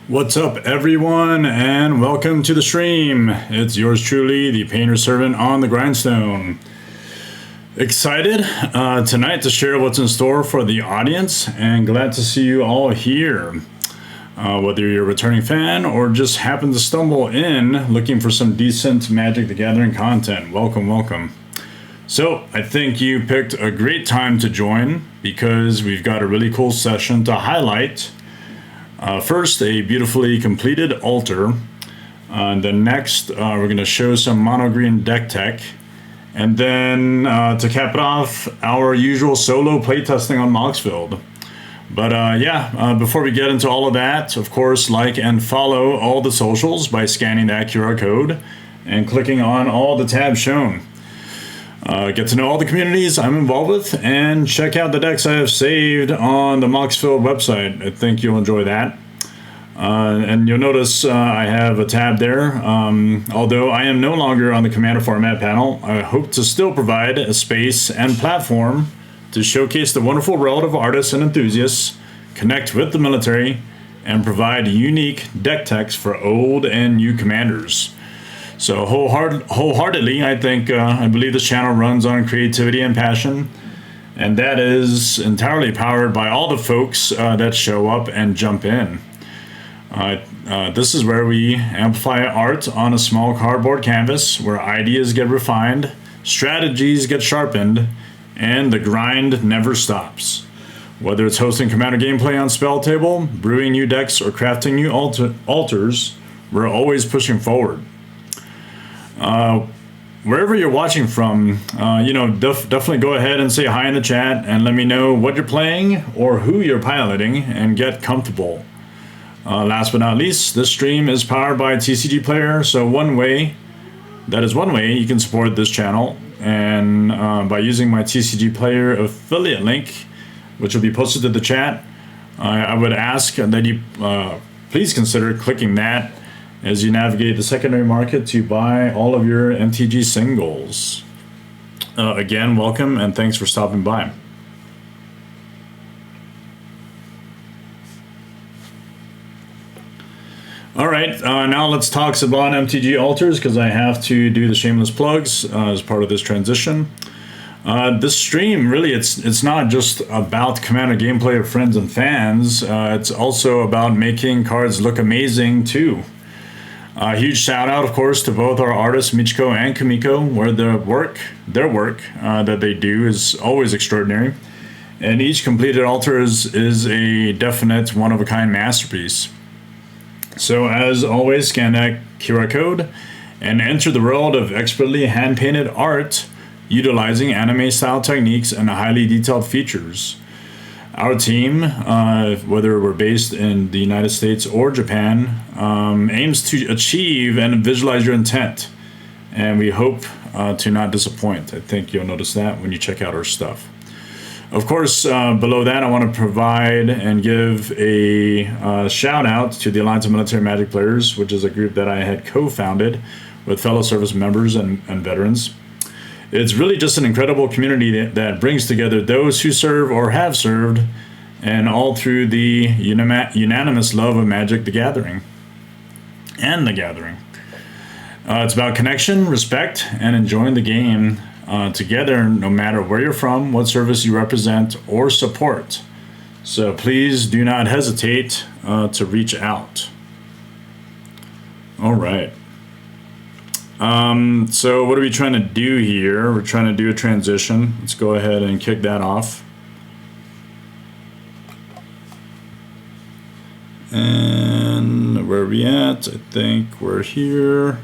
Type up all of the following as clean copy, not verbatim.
What's up, everyone, and welcome to the stream. It's yours truly, the painter servant on the grindstone. Excited tonight to share what's in store for the audience, and glad to see you all here. Whether you're a returning fan or just happen to stumble in looking for some decent Magic the Gathering content, welcome, welcome. So I think you picked a great time to join because we've got a really cool session to highlight. First, a beautifully completed altar. Then next, we're going to show some mono green deck tech. And then to cap it off, our usual solo playtesting on Moxfield. But before we get into all of that, of course, like and follow all the socials by scanning that QR code and clicking on all the tabs shown. Get to know all the communities I'm involved with, and check out the decks I have saved on the Moxfield website. I think you'll enjoy that. And you'll notice I have a tab there. Although I am no longer on the Commander format panel, I hope to still provide a space and platform to showcase the wonderful world of artists and enthusiasts, connect with the military, and provide unique deck techs for old and new commanders. So wholeheartedly, I believe this channel runs on creativity and passion, and that is entirely powered by all the folks that show up and jump in. This is where we amplify art on a small cardboard canvas, where ideas get refined, strategies get sharpened, and the grind never stops. Whether it's hosting Commander gameplay on Spell Table, brewing new decks, or crafting new altars, we're always pushing forward. Wherever you're watching from, definitely go ahead and say hi in the chat and let me know what you're playing or who you're piloting, and get comfortable. Last but not least, this stream is powered by TCG Player, so one way you can support this channel, and by using my TCG Player affiliate link, which will be posted to the chat. I would ask that you please consider clicking that as you navigate the secondary market to buy all of your MTG singles. Again, welcome and thanks for stopping by. All right, now let's talk about MTG altars, because I have to do the shameless plugs as part of this transition. This stream, really, it's not just about Commander gameplay of friends and fans. It's also about making cards look amazing too. A huge shout out, of course, to both our artists, Michiko and Kamiko, where their work that they do is always extraordinary. And each completed altar is a definite one-of-a-kind masterpiece. So as always, scan that QR code and enter the world of expertly hand-painted art, utilizing anime-style techniques and highly detailed features. Our team, whether we're based in the United States or Japan, aims to achieve and visualize your intent, and we hope to not disappoint. I think you'll notice that when you check out our stuff. Of course, below that, I want to provide and give a shout out to the Alliance of Military Magic Players, which is a group that I had co-founded with fellow service members and veterans. It's really just an incredible community that brings together those who serve or have served, and all through the unanimous love of Magic the Gathering and the Gathering. It's about connection, respect, and enjoying the game together, no matter where you're from, what service you represent or support. So please do not hesitate to reach out. All right. So what are we trying to do here? We're trying to do a transition. Let's go ahead and kick that off. And where are we at? I think we're here.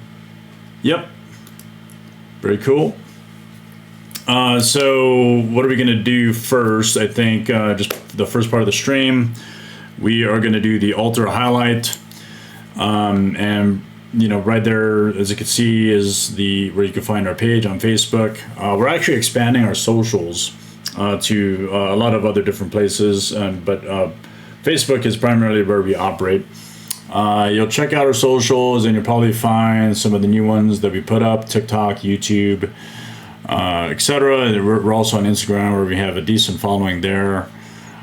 Yep. Very cool. So what are we going to do first? I think just the first part of the stream, we are going to do the altar highlight. And right there, as you can see, is where you can find our page on Facebook. We're actually expanding our socials to a lot of other different places, but Facebook is primarily where we operate. You'll check out our socials, and you'll probably find some of the new ones that we put up: TikTok, YouTube, etc. We're also on Instagram, where we have a decent following there.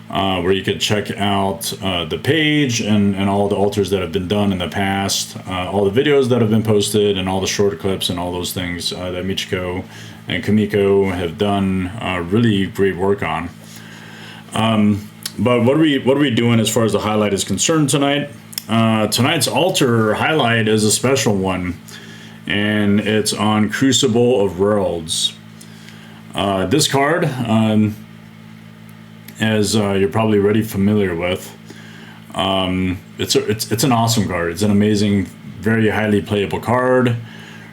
where you could check out the page and all the altars that have been done in the past, all the videos that have been posted, and all the short clips and all those things that Michiko and Kumiko have done really great work on. But what are we doing as far as the highlight is concerned tonight? Tonight's altar highlight is a special one, and it's on Crucible of Worlds. This card, as you're probably already familiar with, it's an awesome card. It's an amazing, very highly playable card,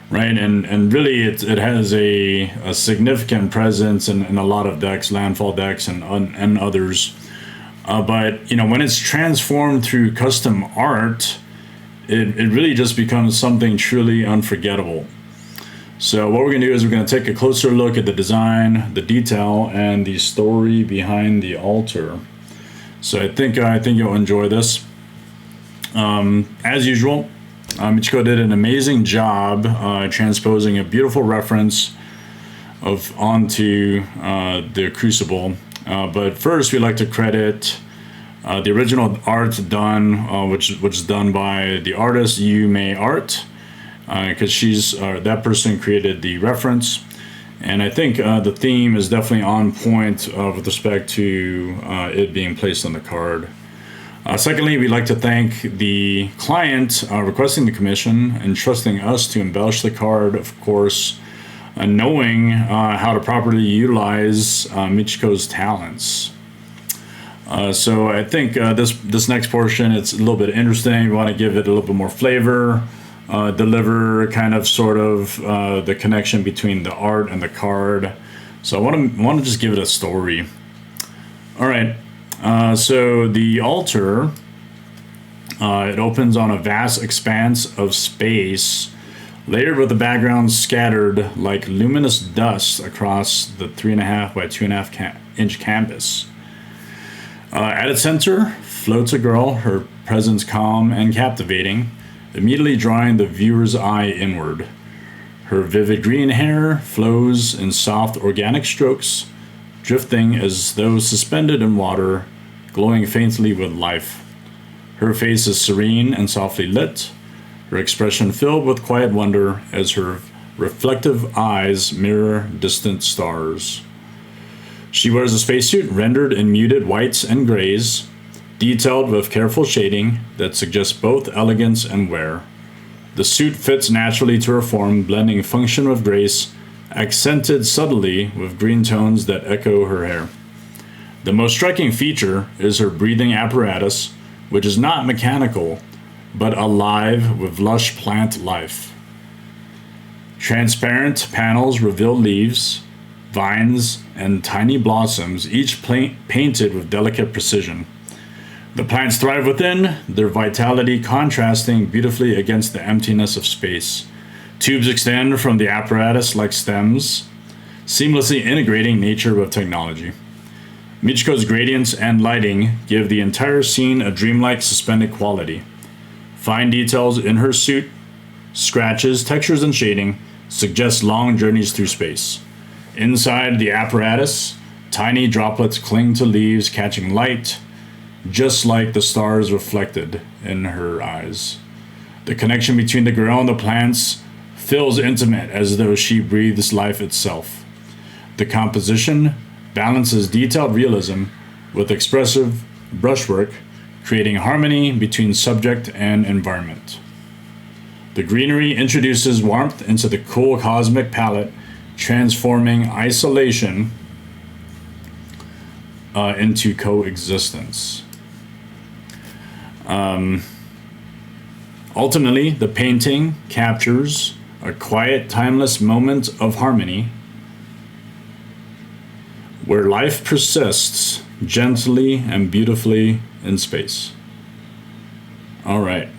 right? And really, it has a significant presence in a lot of decks, landfall decks, and others. But you know, when it's transformed through custom art, it really just becomes something truly unforgettable. So what we're going to do is we're going to take a closer look at the design, the detail, and the story behind the altar. So I think you'll enjoy this. As usual, Michiko did an amazing job transposing a beautiful reference onto the Crucible. But first, we like to credit the original art done, which is done by the artist Yuumei Art, because that person created the reference, and I think the theme is definitely on point with respect to it being placed on the card. Secondly, we'd like to thank the client requesting the commission and trusting us to embellish the card, of course, knowing how to properly utilize Michiko's talents. So I think this next portion, it's a little bit interesting. We want to give it a little bit more flavor, deliver kind of sort of the connection between the art and the card. So I want to just give it a story. All right. So the altar, it opens on a vast expanse of space, layered with the background scattered like luminous dust across the 3.5 by 2.5 inch canvas. At its center floats a girl, her presence calm and captivating, immediately drawing the viewer's eye inward. Her vivid green hair flows in soft organic strokes, drifting as though suspended in water, glowing faintly with life. Her face is serene and softly lit, her expression filled with quiet wonder as her reflective eyes mirror distant stars. She wears a spacesuit rendered in muted whites and grays, detailed with careful shading that suggests both elegance and wear. The suit fits naturally to her form, blending function with grace, accented subtly with green tones that echo her hair. The most striking feature is her breathing apparatus, which is not mechanical, but alive with lush plant life. Transparent panels reveal leaves, vines, and tiny blossoms, each painted with delicate precision. The plants thrive within, their vitality contrasting beautifully against the emptiness of space. Tubes extend from the apparatus like stems, seamlessly integrating nature with technology. Michiko's gradients and lighting give the entire scene a dreamlike suspended quality. Fine details in her suit, scratches, textures, and shading suggest long journeys through space. Inside the apparatus, tiny droplets cling to leaves, catching light, just like the stars reflected in her eyes. The connection between the girl and the plants feels intimate, as though she breathes life itself. The composition balances detailed realism with expressive brushwork, creating harmony between subject and environment. The greenery introduces warmth into the cool cosmic palette, transforming isolation into coexistence. Ultimately, the painting captures a quiet, timeless moment of harmony where life persists gently and beautifully in space. All right.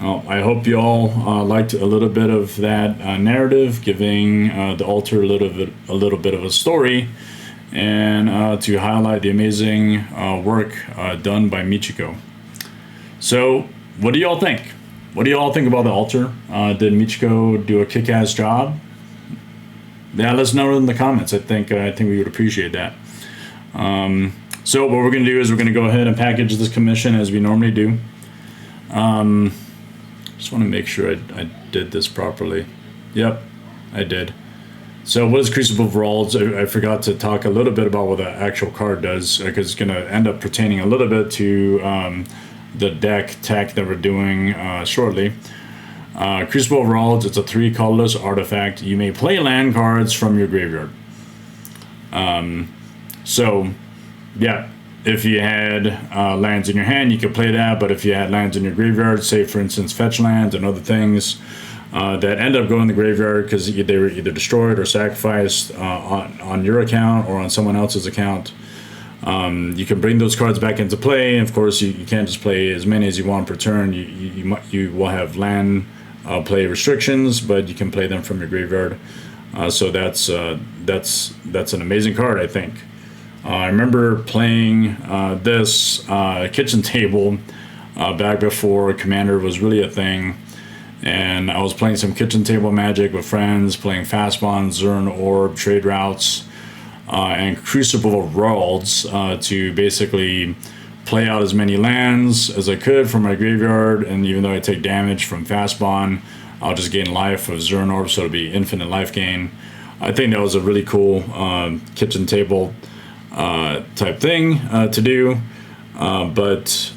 Well, I hope you all liked a little bit of that narrative, giving the altar a little bit of a story, and to highlight the amazing work done by Michiko. So, what do you all think? What do you all think about the altar? Did Michiko do a kick-ass job? Yeah, let us know in the comments. I think we would appreciate that. So what we're going to do is we're going to go ahead and package this commission as we normally do. Just want to make sure I did this properly. Yep, I did. So what is Crucible of Worlds? I forgot to talk a little bit about what the actual card does, because it's going to end up pertaining a little bit to the deck tech that we're doing shortly. Crucible of Worlds, it's a 3 colorless artifact. You may play land cards from your graveyard. So, yeah, if you had lands in your hand, you could play that, but if you had lands in your graveyard, say for instance fetch lands and other things that end up going in the graveyard because they were either destroyed or sacrificed on your account or on someone else's account, you can bring those cards back into play. And of course, you can't just play as many as you want per turn. You will have land play restrictions, but you can play them from your graveyard. So that's an amazing card, I think. I remember playing this kitchen table back before Commander was really a thing, and I was playing some kitchen table Magic with friends, playing Fastbond, Zern Orb, Trade Routes, and Crucible of Worlds to basically play out as many lands as I could from my graveyard, and even though I take damage from Fastbond, I'll just gain life with Zern Orb, so it'll be infinite life gain. I think that was a really cool kitchen table type thing to do, but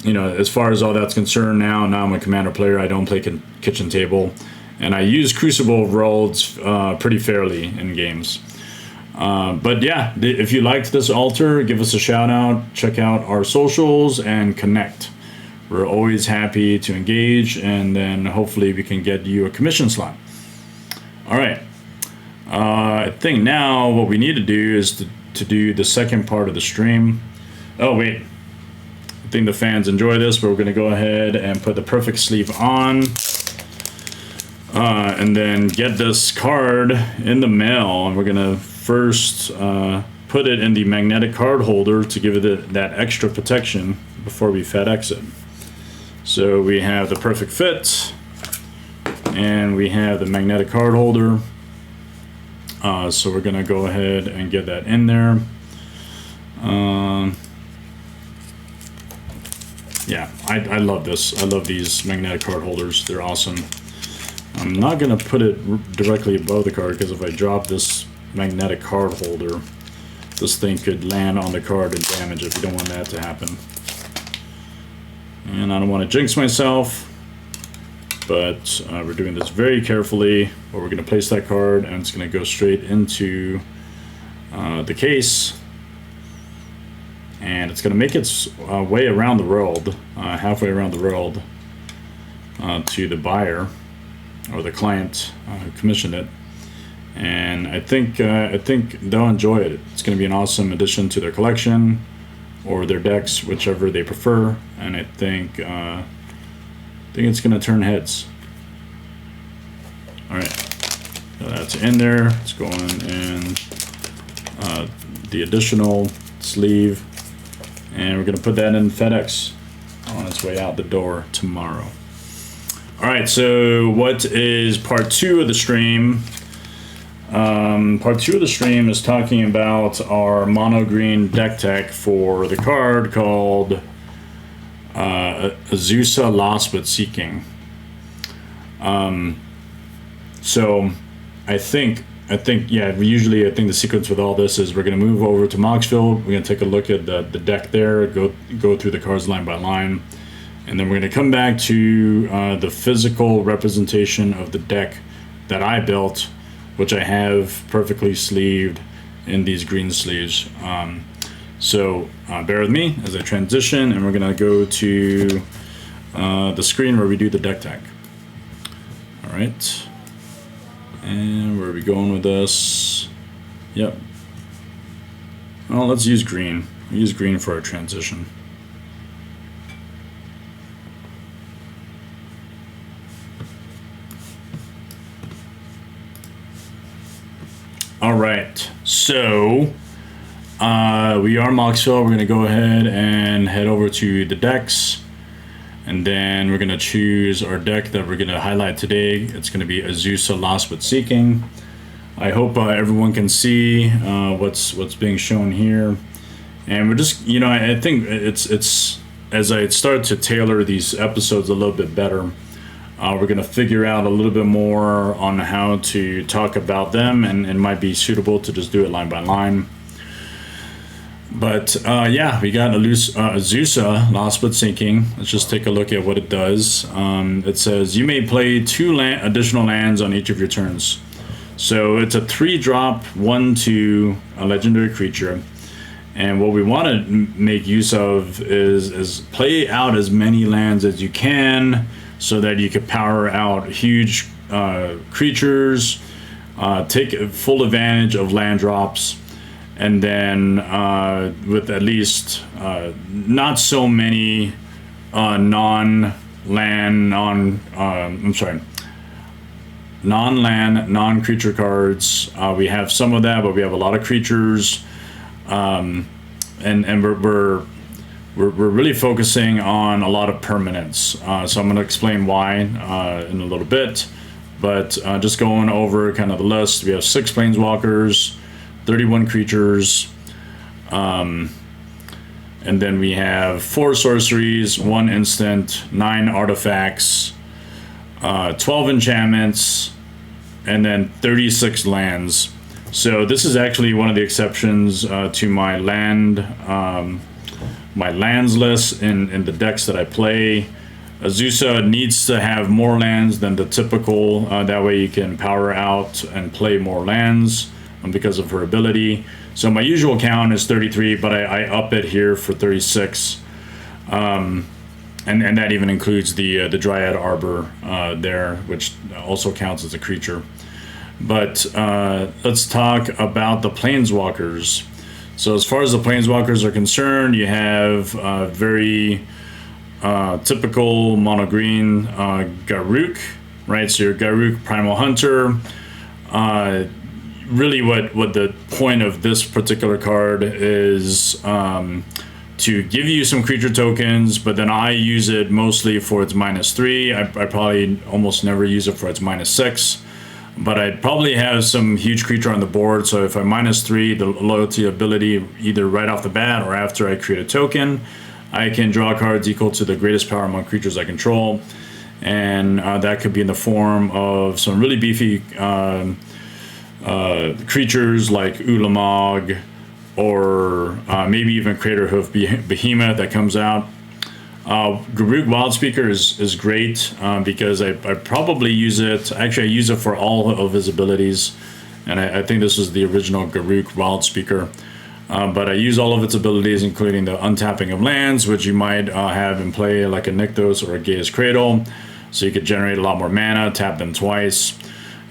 you know, as far as all that's concerned, now I'm a Commander player. I don't play kitchen table, and I use Crucible of Worlds pretty fairly in games. But yeah, if you liked this altar, give us a shout out, check out our socials, and connect. We're always happy to engage, and then hopefully we can get you a commission slot. All right. I think now what we need to do is to do the second part of the stream. Oh, wait. I think the fans enjoy this, but we're going to go ahead and put the perfect sleeve on. And then get this card in the mail. And we're going to first put it in the magnetic card holder to give it that extra protection before we FedEx it. So we have the perfect fit, and we have the magnetic card holder. So we're going to go ahead and get that in there. Yeah, I love this. I love these magnetic card holders. They're awesome. I'm not going to put it directly above the card, because if I drop this magnetic card holder, this thing could land on the card and damage it. We don't want that to happen. And I don't want to jinx myself, but we're doing this very carefully. But we're going to place that card, and it's going to go straight into the case, and it's going to make its way around the world, halfway around the world, to the buyer or the client who commissioned it. And I think they'll enjoy it. It's going to be an awesome addition to their collection or their decks, whichever they prefer. And I think it's going to turn heads. All right, so that's in there. It's going in the additional sleeve, and we're going to put that in FedEx on its way out the door tomorrow. All right, so what is part 2 of the stream? Part 2 of the stream is talking about our mono green deck tech for the card called Azusa Lost But Seeking. So I think yeah, usually I think the sequence with all this is we're going to move over to Moxville. We're going to take a look at the deck there, go through the cards line by line, and then we're going to come back to the physical representation of the deck that I built, which I have perfectly sleeved in these green sleeves. So bear with me as I transition, and we're going to go to the screen where we do the deck tech. All right. And where are we going with this? Yep. Well, let's use green. We'll use green for our transition. All right. So we are Moxville. We're going to go ahead and head over to the decks. And then we're going to choose our deck that we're going to highlight today. It's going to be Azusa Lost But Seeking. I hope everyone can see what's being shown here. And we're just, you know, I think it's as I start to tailor these episodes a little bit better, we're going to figure out a little bit more on how to talk about them, and it might be suitable to just do it line by line. But yeah, we got Azusa, Lost but Sinking. Let's just take a look at what it does. It says you may play 2 additional lands on each of your turns. So it's a 3-drop, 1/2, a legendary creature. And what we want to make use of is play out as many lands as you can, so that you can power out huge creatures, take full advantage of land drops, and then with at least not so many non-land, non-creature cards. We have some of that, but we have a lot of creatures, and we're really focusing on a lot of permanents. So I'm going to explain why in a little bit, but just going over kind of the list. We have 6 planeswalkers, 31 creatures, and then we have 4 sorceries, 1 instant, 9 artifacts, 12 enchantments, and then 36 lands. So this is actually one of the exceptions to my lands list in the decks that I play. Azusa needs to have more lands than the typical. That way you can power out and play more lands because of her ability. So my usual count is 33, but I up it here for 36. And that even includes the Dryad Arbor there, which also counts as a creature. But let's talk about the Planeswalkers. So as far as the Planeswalkers are concerned, you have very typical mono green Garruk, right? So your Garruk Primal Hunter. Really what the point of this particular card is to give you some creature tokens, but then I use it mostly for its -3. I probably almost never use it for its -6. But I probably have some huge creature on the board, so if I -3 the loyalty ability either right off the bat or after I create a token, I can draw cards equal to the greatest power among creatures I control. And that could be in the form of some really beefy creatures like Ulamog, or maybe even Craterhoof Behemoth that comes out. Garruk Wildspeaker is great because I probably use it. Actually, I use it for all of his abilities, and I think this is the original Garruk Wildspeaker. But I use all of its abilities, including the untapping of lands, which you might have in play like a Nykthos or a Gaia's Cradle, so you could generate a lot more mana, tap them twice,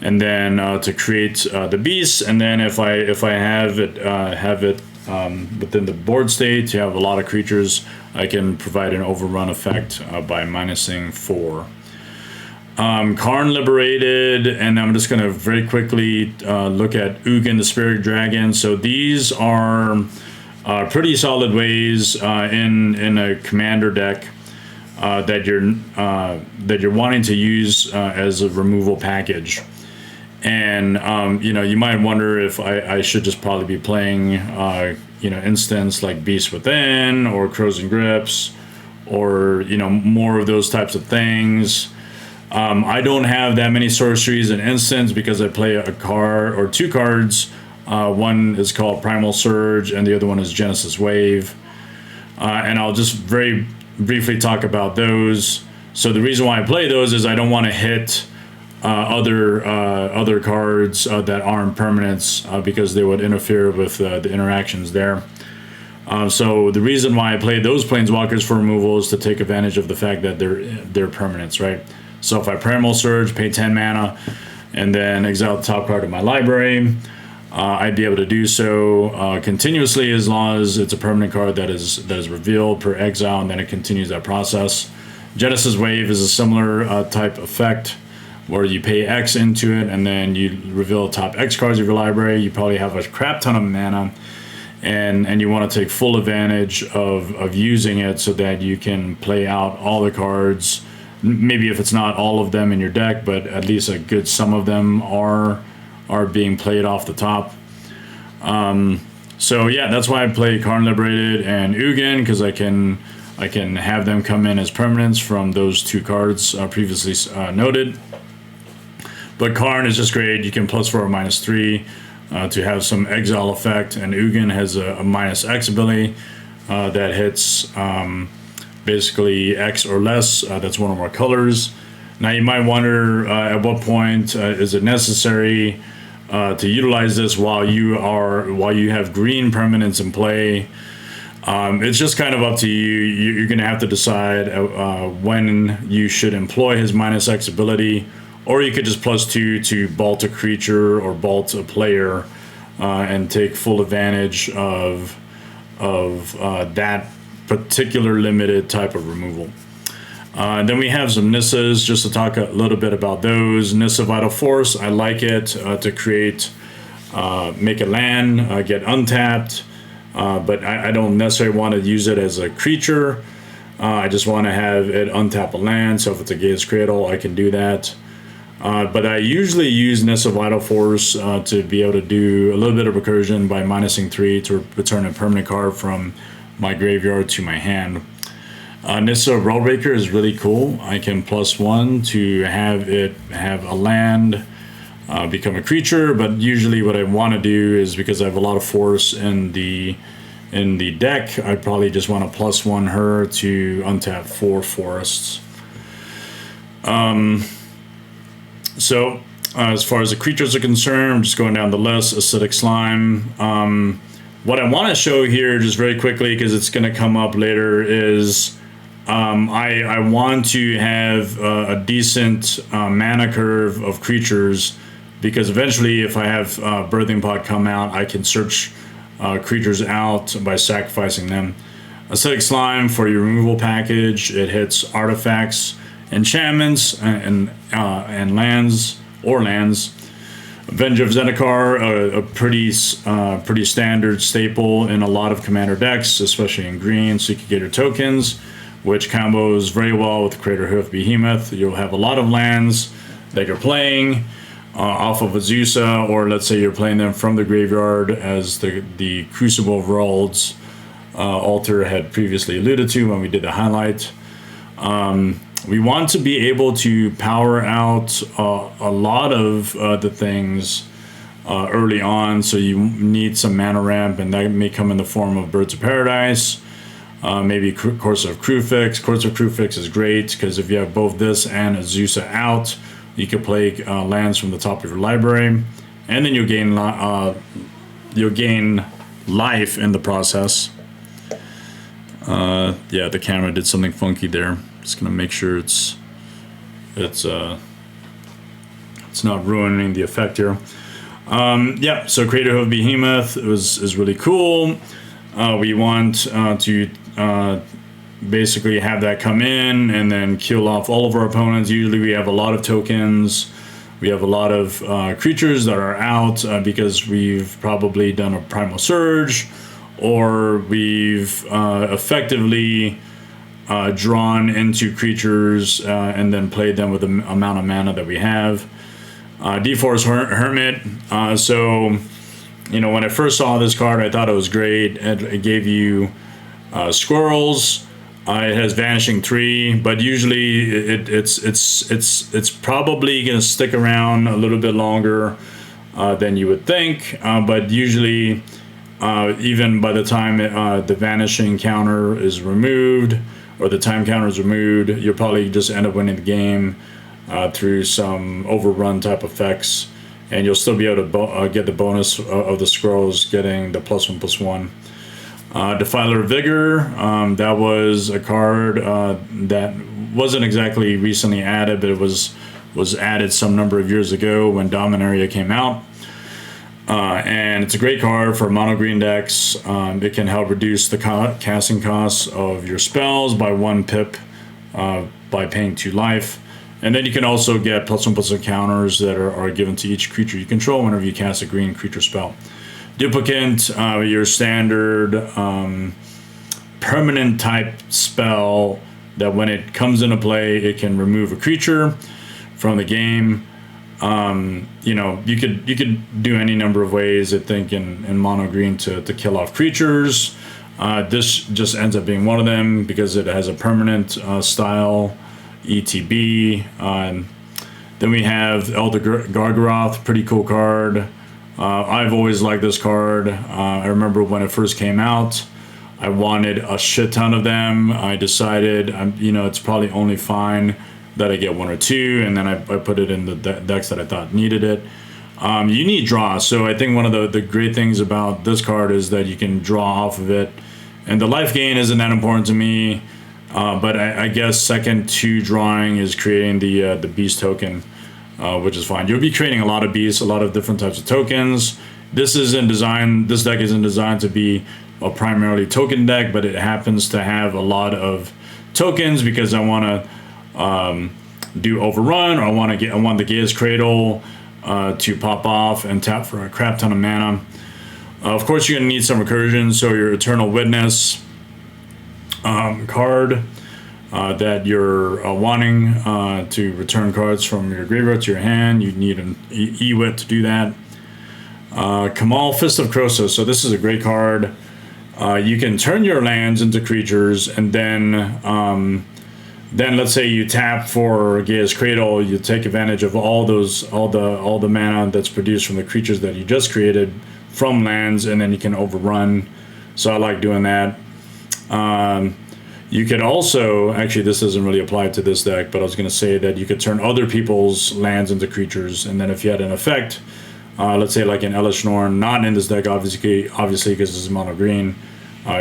and then to create the beasts. And then if I have it within the board state to have a lot of creatures, I can provide an overrun effect by minusing 4. Karn Liberated, and I'm just going to very quickly look at Ugin the Spirit Dragon. So these are pretty solid ways in a commander deck that you're wanting to use as a removal package. And you know, you might wonder if I should just probably be playing you know, instants like Beast Within or Crows and Grips, or you know, more of those types of things. I don't have that many sorceries and instants because I play a card or 2 cards. One is called Primal Surge and the other one is Genesis Wave. And I'll just very briefly talk about those. So the reason why I play those is I don't want to hit other cards that aren't permanents because they would interfere with the interactions there. So the reason why I play those Planeswalkers for removal is to take advantage of the fact that they're permanents, right? So if I Primal Surge, pay 10 mana, and then exile the top card of my library, I'd be able to do so continuously as long as it's a permanent card that is revealed per exile, and then it continues that process. Genesis Wave is a similar type effect, where you pay X into it, and then you reveal the top X cards of your library. You probably have a crap ton of mana, and you want to take full advantage of using it so that you can play out all the cards. Maybe if it's not all of them in your deck, but at least a good sum of them are being played off the top. So yeah, that's why I play Karn Liberated and Ugin, because I can have them come in as permanents from those 2 cards previously noted. But Karn is just great. You can +4 or -3 to have some exile effect, and Ugin has a -X ability that hits basically X or less. That's 1 or more colors. Now you might wonder at what point is it necessary to utilize this while you have green permanents in play. It's just kind of up to you. You're going to have to decide when you should employ his -X ability, or you could just +2 to bolt a creature or bolt a player and take full advantage of that particular limited type of removal. Then we have some Nissas, just to talk a little bit about those. Nissa Vital Force, I like it to create, make a land, get untapped, but I don't necessarily want to use it as a creature. I just want to have it untap a land, so if it's a Gate's Cradle, I can do that. But I usually use Nissa Vital Force to be able to do a little bit of recursion by -3 to return a permanent card from my graveyard to my hand. Nissa Rollbreaker is really cool. I can +1 to have it have a land become a creature, but usually what I want to do is, because I have a lot of force in the deck, I probably just want to +1 her to untap 4 forests. So as far as the creatures are concerned, I'm just going down the list. Acidic Slime. What I want to show here just very quickly, because it's going to come up later, is I want to have a decent mana curve of creatures, because eventually if I have Birthing Pod come out, I can search creatures out by sacrificing them. Acidic Slime, for your removal package, it hits artifacts, enchantments, and lands. Avenger of Zendikar, a pretty standard staple in a lot of commander decks, especially in green, so you can get your tokens, which combos very well with Crater Hoof Behemoth. You'll have a lot of lands that you're playing off of Azusa, or let's say you're playing them from the graveyard, as the Crucible of Worlds Alter had previously alluded to when we did the highlight. We want to be able to power out a lot of the things early on, so you need some mana ramp, and that may come in the form of Birds of Paradise, maybe Course of Crufix. Course of Crufix is great, because if you have both this and Azusa out, you can play lands from the top of your library, and then you'll gain life in the process. Yeah, the camera did something funky there. Just gonna make sure it's not ruining the effect here. Yeah, so Crater Hoof Behemoth is really cool. We want to basically have that come in and then kill off all of our opponents. Usually we have a lot of tokens. We have a lot of creatures that are out because we've probably done a Primal Surge, or we've effectively drawn into creatures and then played them with the amount of mana that we have. Deforest Hermit. So, when I first saw this card, I thought it was great. It gave you squirrels. It has Vanishing 3, but usually it's probably going to stick around a little bit longer than you would think. But usually, even by the time the Vanishing counter is removed, or the time counter is removed, you'll probably just end up winning the game through some overrun type effects, and you'll still be able to get the bonus of the scrolls, getting the +1/+1. Defiler Vigor, that was a card that wasn't exactly recently added, but it was added some number of years ago when Dominaria came out. And it's a great card for mono green decks. It can help reduce the casting costs of your spells by 1 pip by paying 2 life. And then you can also get +1/+1 counters that are given to each creature you control whenever you cast a green creature spell. Duplicant, your standard permanent type spell that when it comes into play, it can remove a creature from the game. You know, you could do any number of ways, I think, in mono green to kill off creatures. This just ends up being one of them because it has a permanent style ETB. Then we have Elder Gargaroth, pretty cool card. I've always liked this card. I remember when it first came out, I wanted a shit ton of them. I decided, you know, it's probably only fine that I get one or two, and then I put it in the decks that I thought needed it. You need draw, so I think one of the great things about this card is that you can draw off of it, and the life gain isn't that important to me. But I guess second to drawing is creating the beast token, which is fine. You'll be creating a lot of beasts, a lot of different types of tokens. This deck isn't designed to be a primarily token deck, but it happens to have a lot of tokens because I want to do overrun, or I want the Gaia's Cradle to pop off and tap for a crap ton of mana. Of course, you're gonna need some recursion, so your Eternal Witness card that you're wanting to return cards from your graveyard to your hand. You need an Ewit to do that. Kamal, Fist of Crosos. So this is a great card. You can turn your lands into creatures, and then let's say you tap for Gaia's Cradle. You take advantage of all the mana that's produced from the creatures that you just created from lands, and then you can overrun. So I like doing that. You could also, actually this doesn't really apply to this deck, but I was going to say that you could turn other people's lands into creatures, and then if you had an effect, let's say like an Elish Norn, not in this deck obviously because this is mono green,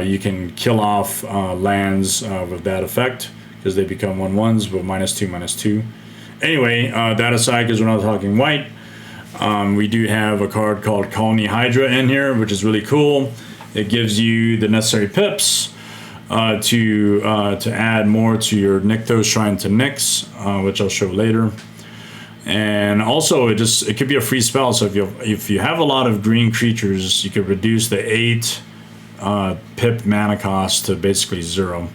you can kill off lands with that effect because they become 1/1s with -2/2. Anyway, that aside, because we're not talking white, we do have a card called Colony Hydra in here, which is really cool. It gives you the necessary pips to add more to your Nykthos Shrine to Nyx, which I'll show later. And also, it could be a free spell. So if you have a lot of green creatures, you could reduce the 8 pip mana cost to basically 0.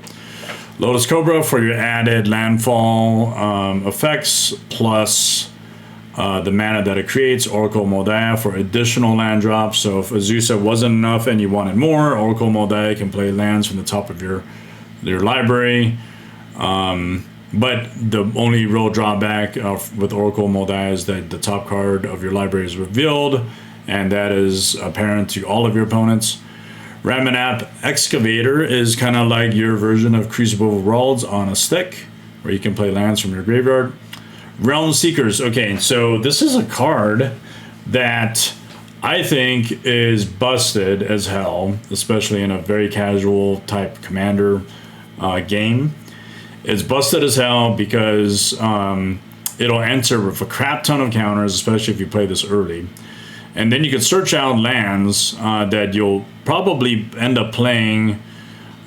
Lotus Cobra for your added landfall effects, plus the mana that it creates. Oracle Moldiah for additional land drops. So if Azusa wasn't enough and you wanted more, Oracle Moldiah can play lands from the top of your library. But the only real drawback with Oracle Moldiah is that the top card of your library is revealed, and that is apparent to all of your opponents. Ramanap Excavator is kind of like your version of Crucible of Worlds on a stick, where you can play lands from your graveyard. Realm Seekers. Okay, so this is a card that I think is busted as hell, especially in a very casual type commander game. It's busted as hell because it'll enter with a crap ton of counters, especially if you play this early. And then you can search out lands that you'll probably end up playing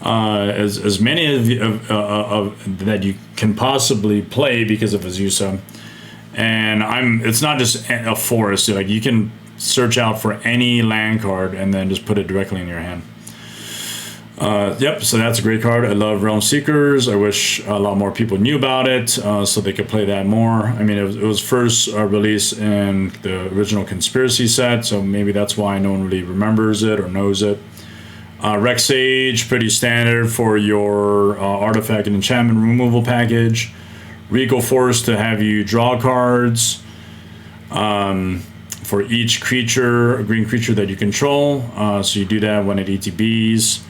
as many of that you can possibly play because of Azusa. And it's not just a forest. Like, you can search out for any land card and then just put it directly in your hand. Yep, so that's a great card. I love Realm Seekers. I wish a lot more people knew about it so they could play that more. I mean, it was first released in the original Conspiracy set, so maybe that's why no one really remembers it or knows it. Rex Sage, pretty standard for your artifact and enchantment removal package. Regal Force to have you draw cards for each creature, a green creature that you control. So you do that when it ETBs.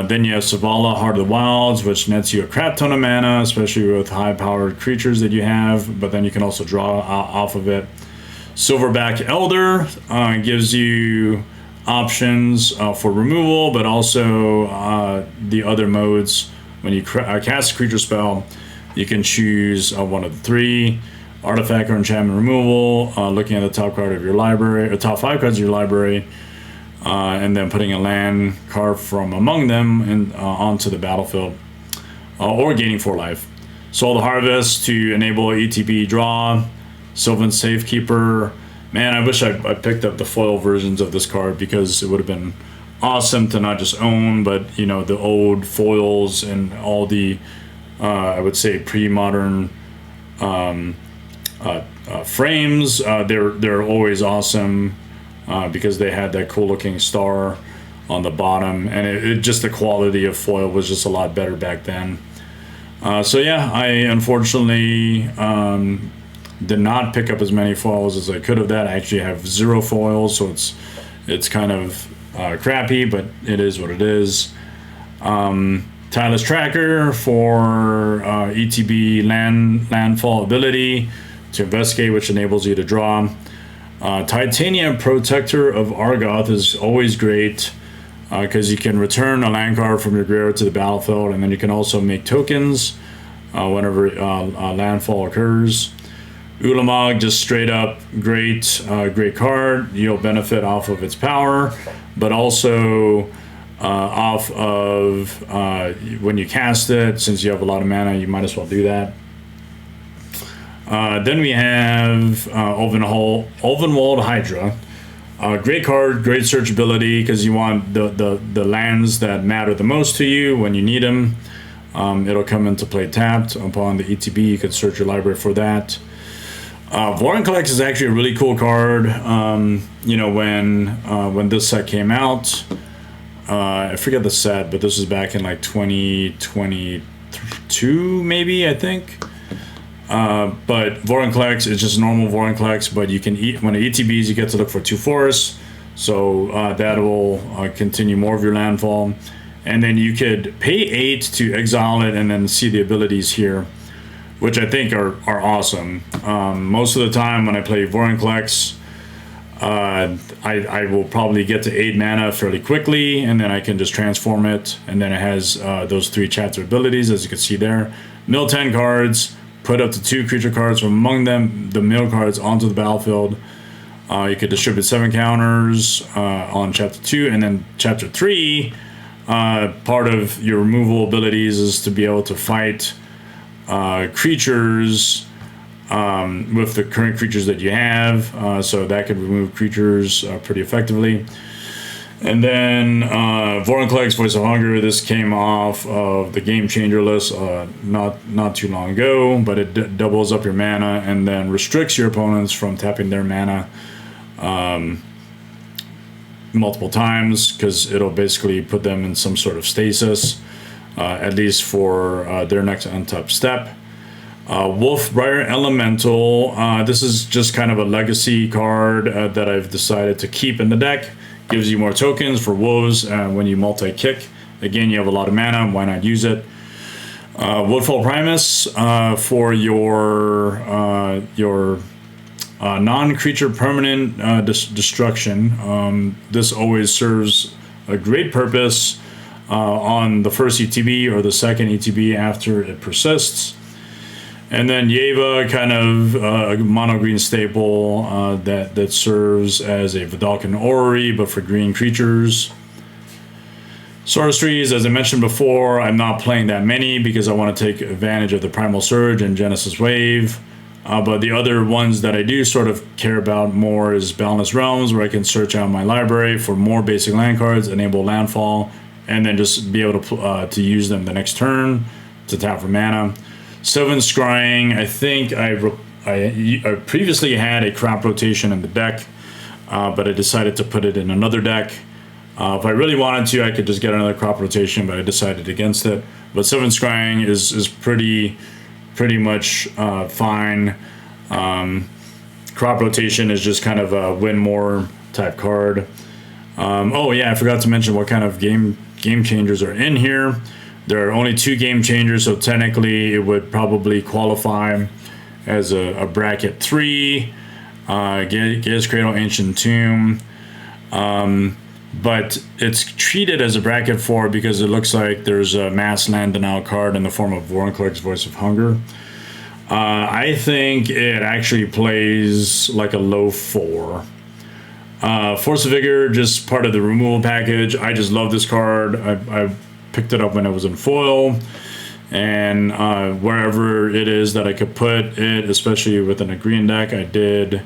Then you have Savala, Heart of the Wilds, which nets you a crap ton of mana, especially with high-powered creatures that you have, but then you can also draw off of it. Silverback Elder gives you options for removal, but also the other modes. When you cast a creature spell, you can choose one of the 3. Artifact or enchantment removal, looking at the top card of your library, or top 5 cards of your library, and then putting a land card from among them onto the battlefield, or gaining 4 life. Soul the Harvest to enable ETB draw. Sylvan Safekeeper. Man, I wish I picked up the foil versions of this card, because it would have been awesome to not just own, but you know, the old foils and all the I would say pre-modern frames. They're always awesome because they had that cool looking star on the bottom, and it just the quality of foil was just a lot better back then. So yeah, I unfortunately did not pick up as many foils as I could have. That I actually have 0 foils, so it's kind of crappy, but it is what it is. Tireless Tracker for ETB landfall ability to investigate, which enables you to draw. Titanium Protector of Argoth is always great because you can return a land card from your graveyard to the battlefield, and then you can also make tokens whenever landfall occurs. Ulamog, just straight up great card. You'll benefit off of its power, but also off of when you cast it. Since you have a lot of mana, you might as well do that. Then we have Ulvenwald Hydra. Great card, great searchability because you want the lands that matter the most to you when you need them. It'll come into play tapped upon the ETB. You could search your library for that. Vorinclex is actually a really cool card. You know, when this set came out, I forget the set, but this was back in like 2022, maybe, I think. But Vorinclex is just normal Vorinclex, but you can when it ETBs, you get to look for 2 forests, so that will continue more of your landfall. And then you could pay 8 to exile it and then see the abilities here, which I think are awesome. Most of the time when I play Vorinclex, I will probably get to 8 mana fairly quickly, and then I can just transform it, and then it has those 3 chapter abilities, as you can see there. Mill 10 cards, put up to 2 creature cards from among them, the mill cards, onto the battlefield. You could distribute 7 counters on chapter 2, and then chapter 3, part of your removal abilities is to be able to fight creatures with the current creatures that you have, so that could remove creatures pretty effectively. And then Vorinclex Voice of Hunger, this came off of the Game Changer list not too long ago, but it doubles up your mana and then restricts your opponents from tapping their mana multiple times, because it'll basically put them in some sort of stasis, at least for their next untapped step. Wolfbriar Elemental, this is just kind of a legacy card that I've decided to keep in the deck. Gives you more tokens for wolves when you multi-kick. Again, you have a lot of mana, why not use it? Woodfall Primus for your non-creature permanent destruction. This always serves a great purpose on the first ETB or the second ETB after it persists. And then Yeva, kind of a mono green staple that serves as a Vidalcan Orrery, but for green creatures. Sorceries, as I mentioned before, I'm not playing that many because I want to take advantage of the Primal Surge and Genesis Wave. But the other ones that I do sort of care about more is Boundless Realms, where I can search out my library for more basic land cards, enable landfall, and then just be able to use them the next turn to tap for mana. Seven Scrying, I think I previously had a crop rotation in the deck, but I decided to put it in another deck. If I really wanted to, I could just get another crop rotation, but I decided against it. But Seven Scrying is pretty much fine. Crop rotation is just kind of a win more type card. Oh yeah, I forgot to mention what kind of game changers are in here. There are only 2 game changers, so technically it would probably qualify as a bracket 3. Gaea's Cradle, Ancient Tomb. But it's treated as a bracket 4 because it looks like there's a mass land denial card in the form of Vorinclex Voice of Hunger. I think it actually plays like a low 4. Force of Vigor, just part of the removal package. I just love this card. I picked it up when it was in foil, and wherever it is that I could put it, especially within a green deck, I did.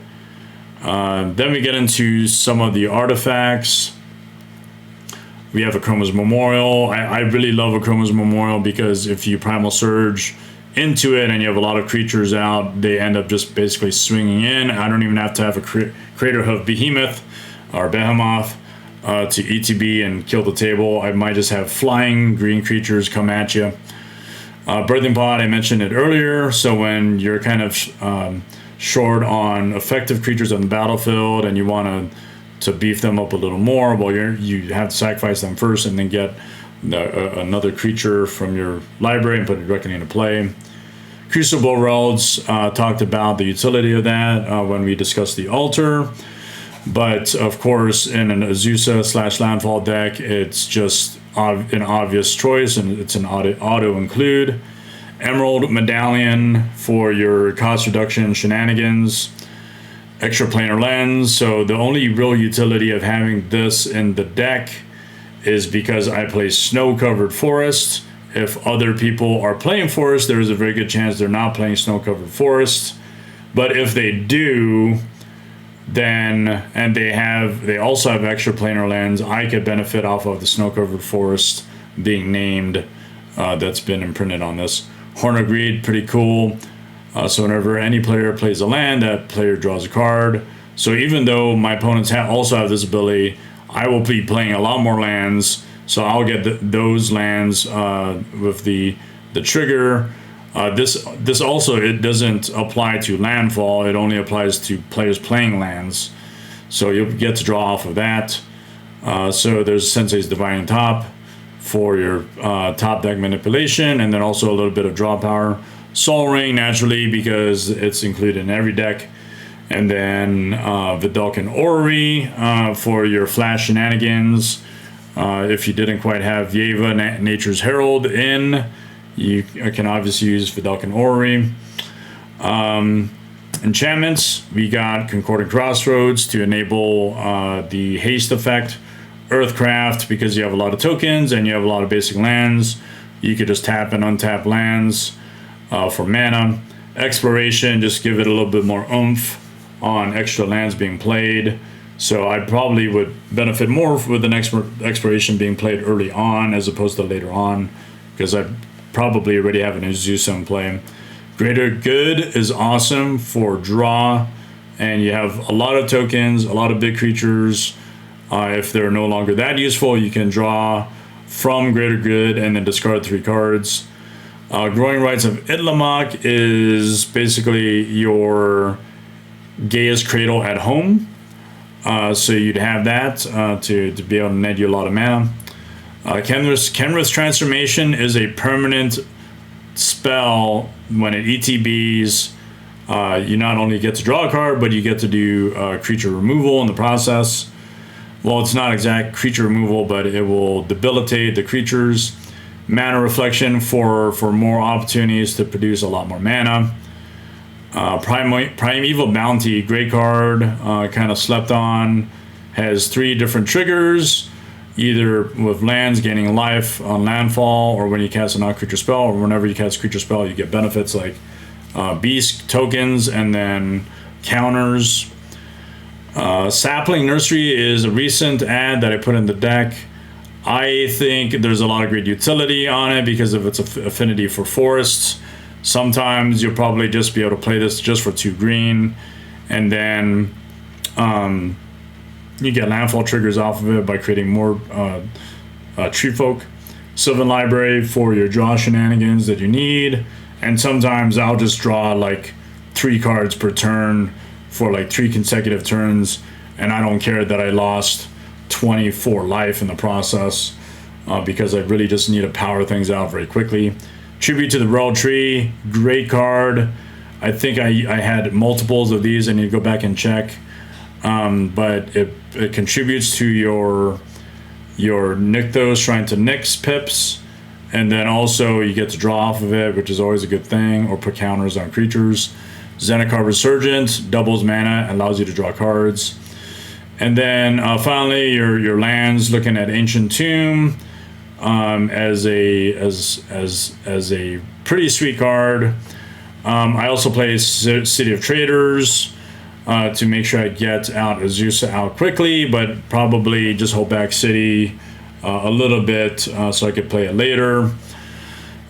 Then we get into some of the artifacts. We have Akroma's Memorial. I really love Akroma's Memorial because if you Primal Surge, into it and you have a lot of creatures out, they end up just basically swinging in. I don't even have to have a Crater Hoof Behemoth or Behemoth to ETB and kill the table. I might just have flying green creatures come at you. Birthing Pod, I mentioned it earlier, so when you're kind of short on effective creatures on the battlefield and you want to beef them up a little more, well, you have to sacrifice them first and then get another creature from your library and put it directly into play. Crucible of Worlds talked about the utility of that when we discussed the altar, but of course in an Azusa / landfall deck, it's just an obvious choice, and it's an auto include. Emerald Medallion for your cost reduction shenanigans. Extra planar lens. So the only real utility of having this in the deck is because I play snow-covered forest. If other people are playing forest, there is a very good chance they're not playing snow-covered forest. But if they do, then, and they also have extra planar lens, I could benefit off of the snow-covered forest being named. That's been imprinted on this. Horn of Greed, pretty cool. So whenever any player plays a land, that player draws a card. So even though my opponents also have this ability, I will be playing a lot more lands, so I'll get those lands with the trigger. This also, it doesn't apply to landfall. It only applies to players playing lands, so you'll get to draw off of that. So there's Sensei's Divining Top for your top deck manipulation, and then also a little bit of draw power. Soul Ring, naturally, because it's included in every deck. And then Vidalcan Orrery for your flash shenanigans. If you didn't quite have Yeva, Nature's Herald in, you can obviously use Vidalcan Orrery. Enchantments, we got Concordant Crossroads to enable the haste effect. Earthcraft, because you have a lot of tokens and you have a lot of basic lands. You could just tap and untap lands for mana. Exploration, just give it a little bit more oomph on extra lands being played. So I probably would benefit more with an exploration being played early on as opposed to later on, because I probably already have an Azusa in play. Greater Good is awesome for draw, and you have a lot of tokens, a lot of big creatures. If they're no longer that useful, you can draw from Greater Good and then discard 3 cards. Growing Rites of Itlamok is basically your Gaia's Cradle at home. So you'd have that to be able to net you a lot of mana. Kenrith's Transformation is a permanent spell. When it ETBs, you not only get to draw a card, but you get to do creature removal in the process. Well, it's not exact creature removal, but it will debilitate the creatures. Mana Reflection for more opportunities to produce a lot more mana. Primeval Bounty, great card, kind of slept on, has 3 different triggers, either with lands gaining life on landfall, or when you cast a non-creature spell, or whenever you cast a creature spell, you get benefits like beast tokens and then counters. Sapling Nursery is a recent add that I put in the deck. I think there's a lot of great utility on it because of its affinity for forests. Sometimes you'll probably just be able to play this just for 2 green, and then you get landfall triggers off of it by creating more tree folk. Sylvan Library for your draw shenanigans that you need, and sometimes I'll just draw like 3 cards per turn for like 3 consecutive turns, and I don't care that I lost 24 life in the process because I really just need to power things out very quickly. Tribute to the Royal Tree, great card. I think I had multiples of these. I need to go back and check. But it contributes to your Nykthos trying to Nyx pips, and then also you get to draw off of it, which is always a good thing, or put counters on creatures. Zendikar Resurgent doubles mana, allows you to draw cards. And then finally your lands, looking at Ancient Tomb as a pretty sweet card. I also play City of Traders to make sure I get out Azusa out quickly, but probably just hold back City a little bit so I could play it later.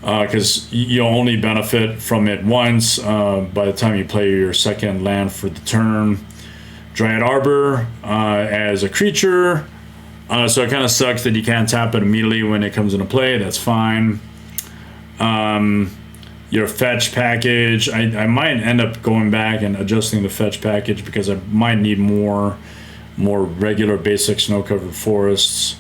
because you'll only benefit from it once by the time you play your second land for the turn. Dryad Arbor as a creature, so it kind of sucks that you can't tap it immediately when it comes into play. That's fine. Your fetch package, I might end up going back and adjusting the fetch package because I might need more regular basic snow-covered forests.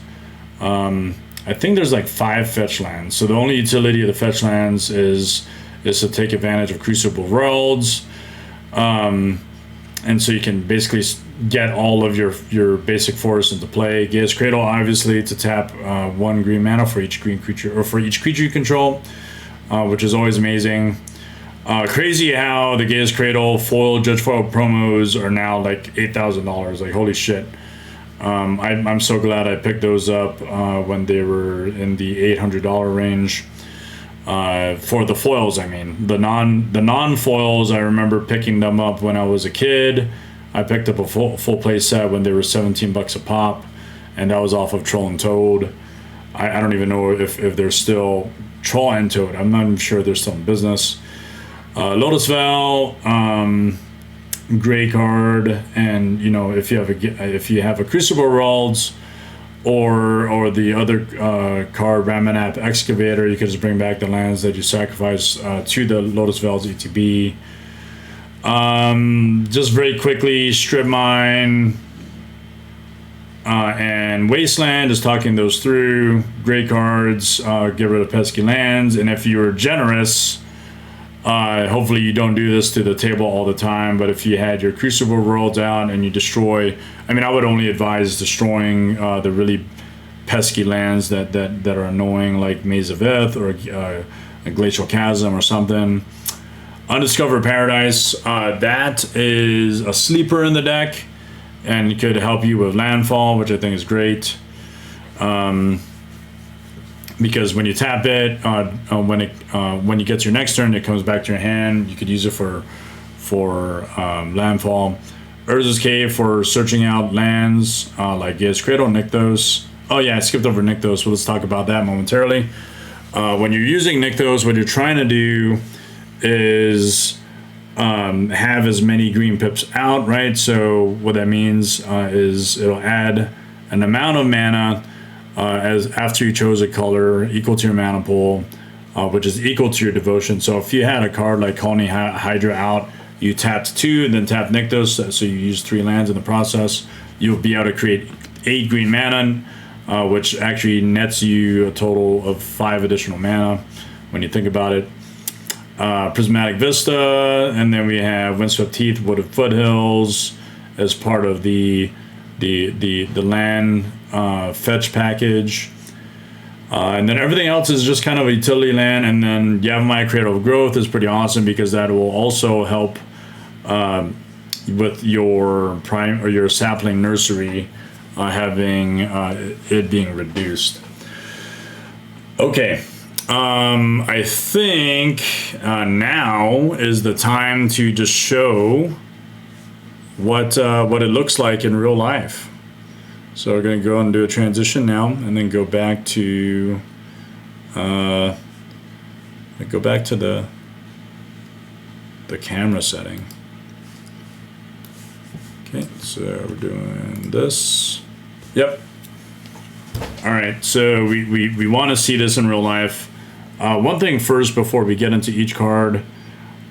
I think there's like 5 fetch lands, so the only utility of the fetch lands is to take advantage of Crucible of Worlds, and so you can basically get all of your basic forests into play. Gaia's Cradle, obviously, to tap 1 green mana for each green creature, or for each creature you control, which is always amazing. Crazy how the Gaia's Cradle foil, Judge Foil promos are now like $8,000. Like, holy shit. I'm so glad I picked those up when they were in the $800 range. For the foils, I mean. The non-foils, I remember picking them up when I was a kid. I picked up a full play set when they were $17 a pop, and that was off of Troll and Toad. I don't even know if they're still Troll and Toad. I'm not even sure they're still in business. Lotus Val, gray card, and you know, if you have a Crucible of Worlds or the other card, Ramanap Excavator, you can just bring back the lands that you sacrifice to the Lotus Val's ETB. Just very quickly, Strip Mine and Wasteland, just talking those through. Great cards, get rid of pesky lands, and if you're generous, hopefully you don't do this to the table all the time, but if you had your Crucible Worlds out and you destroy, I mean, I would only advise destroying the really pesky lands that are annoying, like Maze of Ith or a Glacial Chasm or something. Undiscovered Paradise, that is a sleeper in the deck and could help you with landfall, which I think is great. Because when you tap it, when you get to your next turn, it comes back to your hand. You could use it for landfall. Urza's Cave for searching out lands like Gaia's Cradle, Nykthos. Oh yeah, I skipped over Nykthos, so let's talk about that momentarily. When you're using Nykthos, what you're trying to do is have as many green pips out, right? So what that means is it'll add an amount of mana as after you chose a color equal to your mana pool, which is equal to your devotion. So if you had a card like Colony Hydra out, you tapped 2 and then tapped Nykthos, so you use 3 lands in the process, you'll be able to create 8 green mana, which actually nets you a total of 5 additional mana when you think about it. Prismatic Vista, and then we have Windswept Heath, Wooded Foothills as part of the land fetch package, and then everything else is just kind of a utility land. And then Yuumei Cradle of Growth is pretty awesome because that will also help with your prime or your sapling nursery having it being reduced. Okay. I think now is the time to just show what it looks like in real life. So we're going to go and do a transition now, and then go back to the camera setting. Okay, so we're doing this. Yep. All right, so we want to see this in real life. One thing first before we get into each card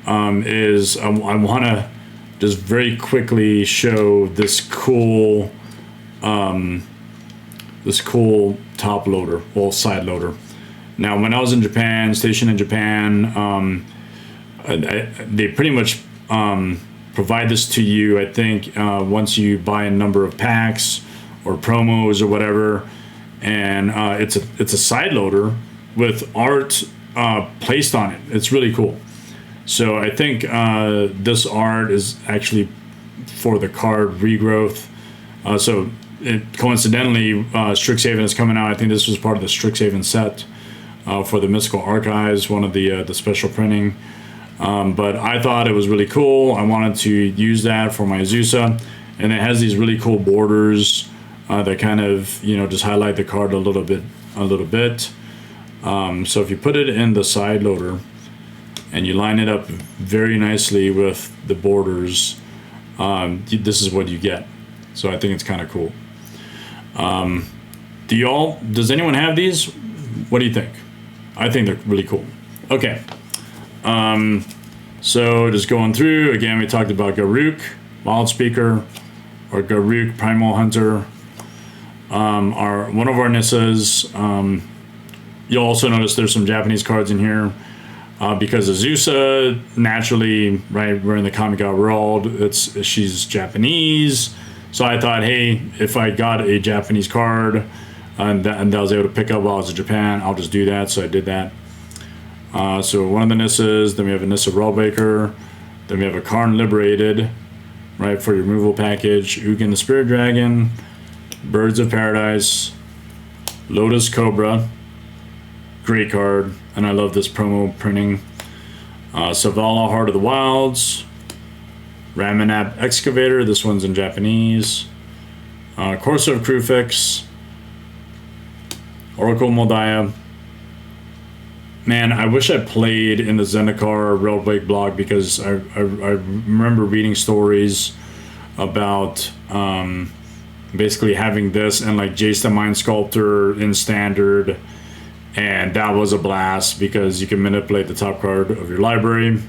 is I want to just very quickly show this cool top loader, well, side loader. Now, when I was in Japan, stationed in Japan, they pretty much provide this to you, I think, once you buy a number of packs or promos or whatever, and it's a side loader with art placed on it. It's really cool. So I think this art is actually for the card Regrowth. So coincidentally, Strixhaven is coming out. I think this was part of the Strixhaven set for the Mystical Archives, one of the special printing. But I thought it was really cool. I wanted to use that for my Azusa, and it has these really cool borders that kind of, you know, just highlight the card a little bit. So if you put it in the side loader and you line it up very nicely with the borders, this is what you get. So I think it's kind of cool. Does anyone have these? What do you think? I think they're really cool. Okay. So just going through, again, we talked about Garruk, Wild Speaker, or Garruk, Primal Hunter, one of our Nissas. You'll also notice there's some Japanese cards in here. Because Azusa, naturally, right, we're in the comic out world, she's Japanese. So I thought, hey, if I got a Japanese card and that I was able to pick up while I was in Japan, I'll just do that. So I did that. So one of the Nissas, then we have a Nissa Rawlbreaker, then we have a Karn Liberated, right, for your removal package, Ugin the Spirit Dragon, Birds of Paradise, Lotus Cobra, great card, and I love this promo printing. Savala, Heart of the Wilds, Ramanap Excavator, this one's in Japanese, Corso of Crufix, Oracle Moldaya. Man, I wish I played in the Zendikar Railbreak blog, because I remember reading stories about basically having this and like Jace the Mind Sculptor in Standard, and that was a blast because you can manipulate the top card of your library.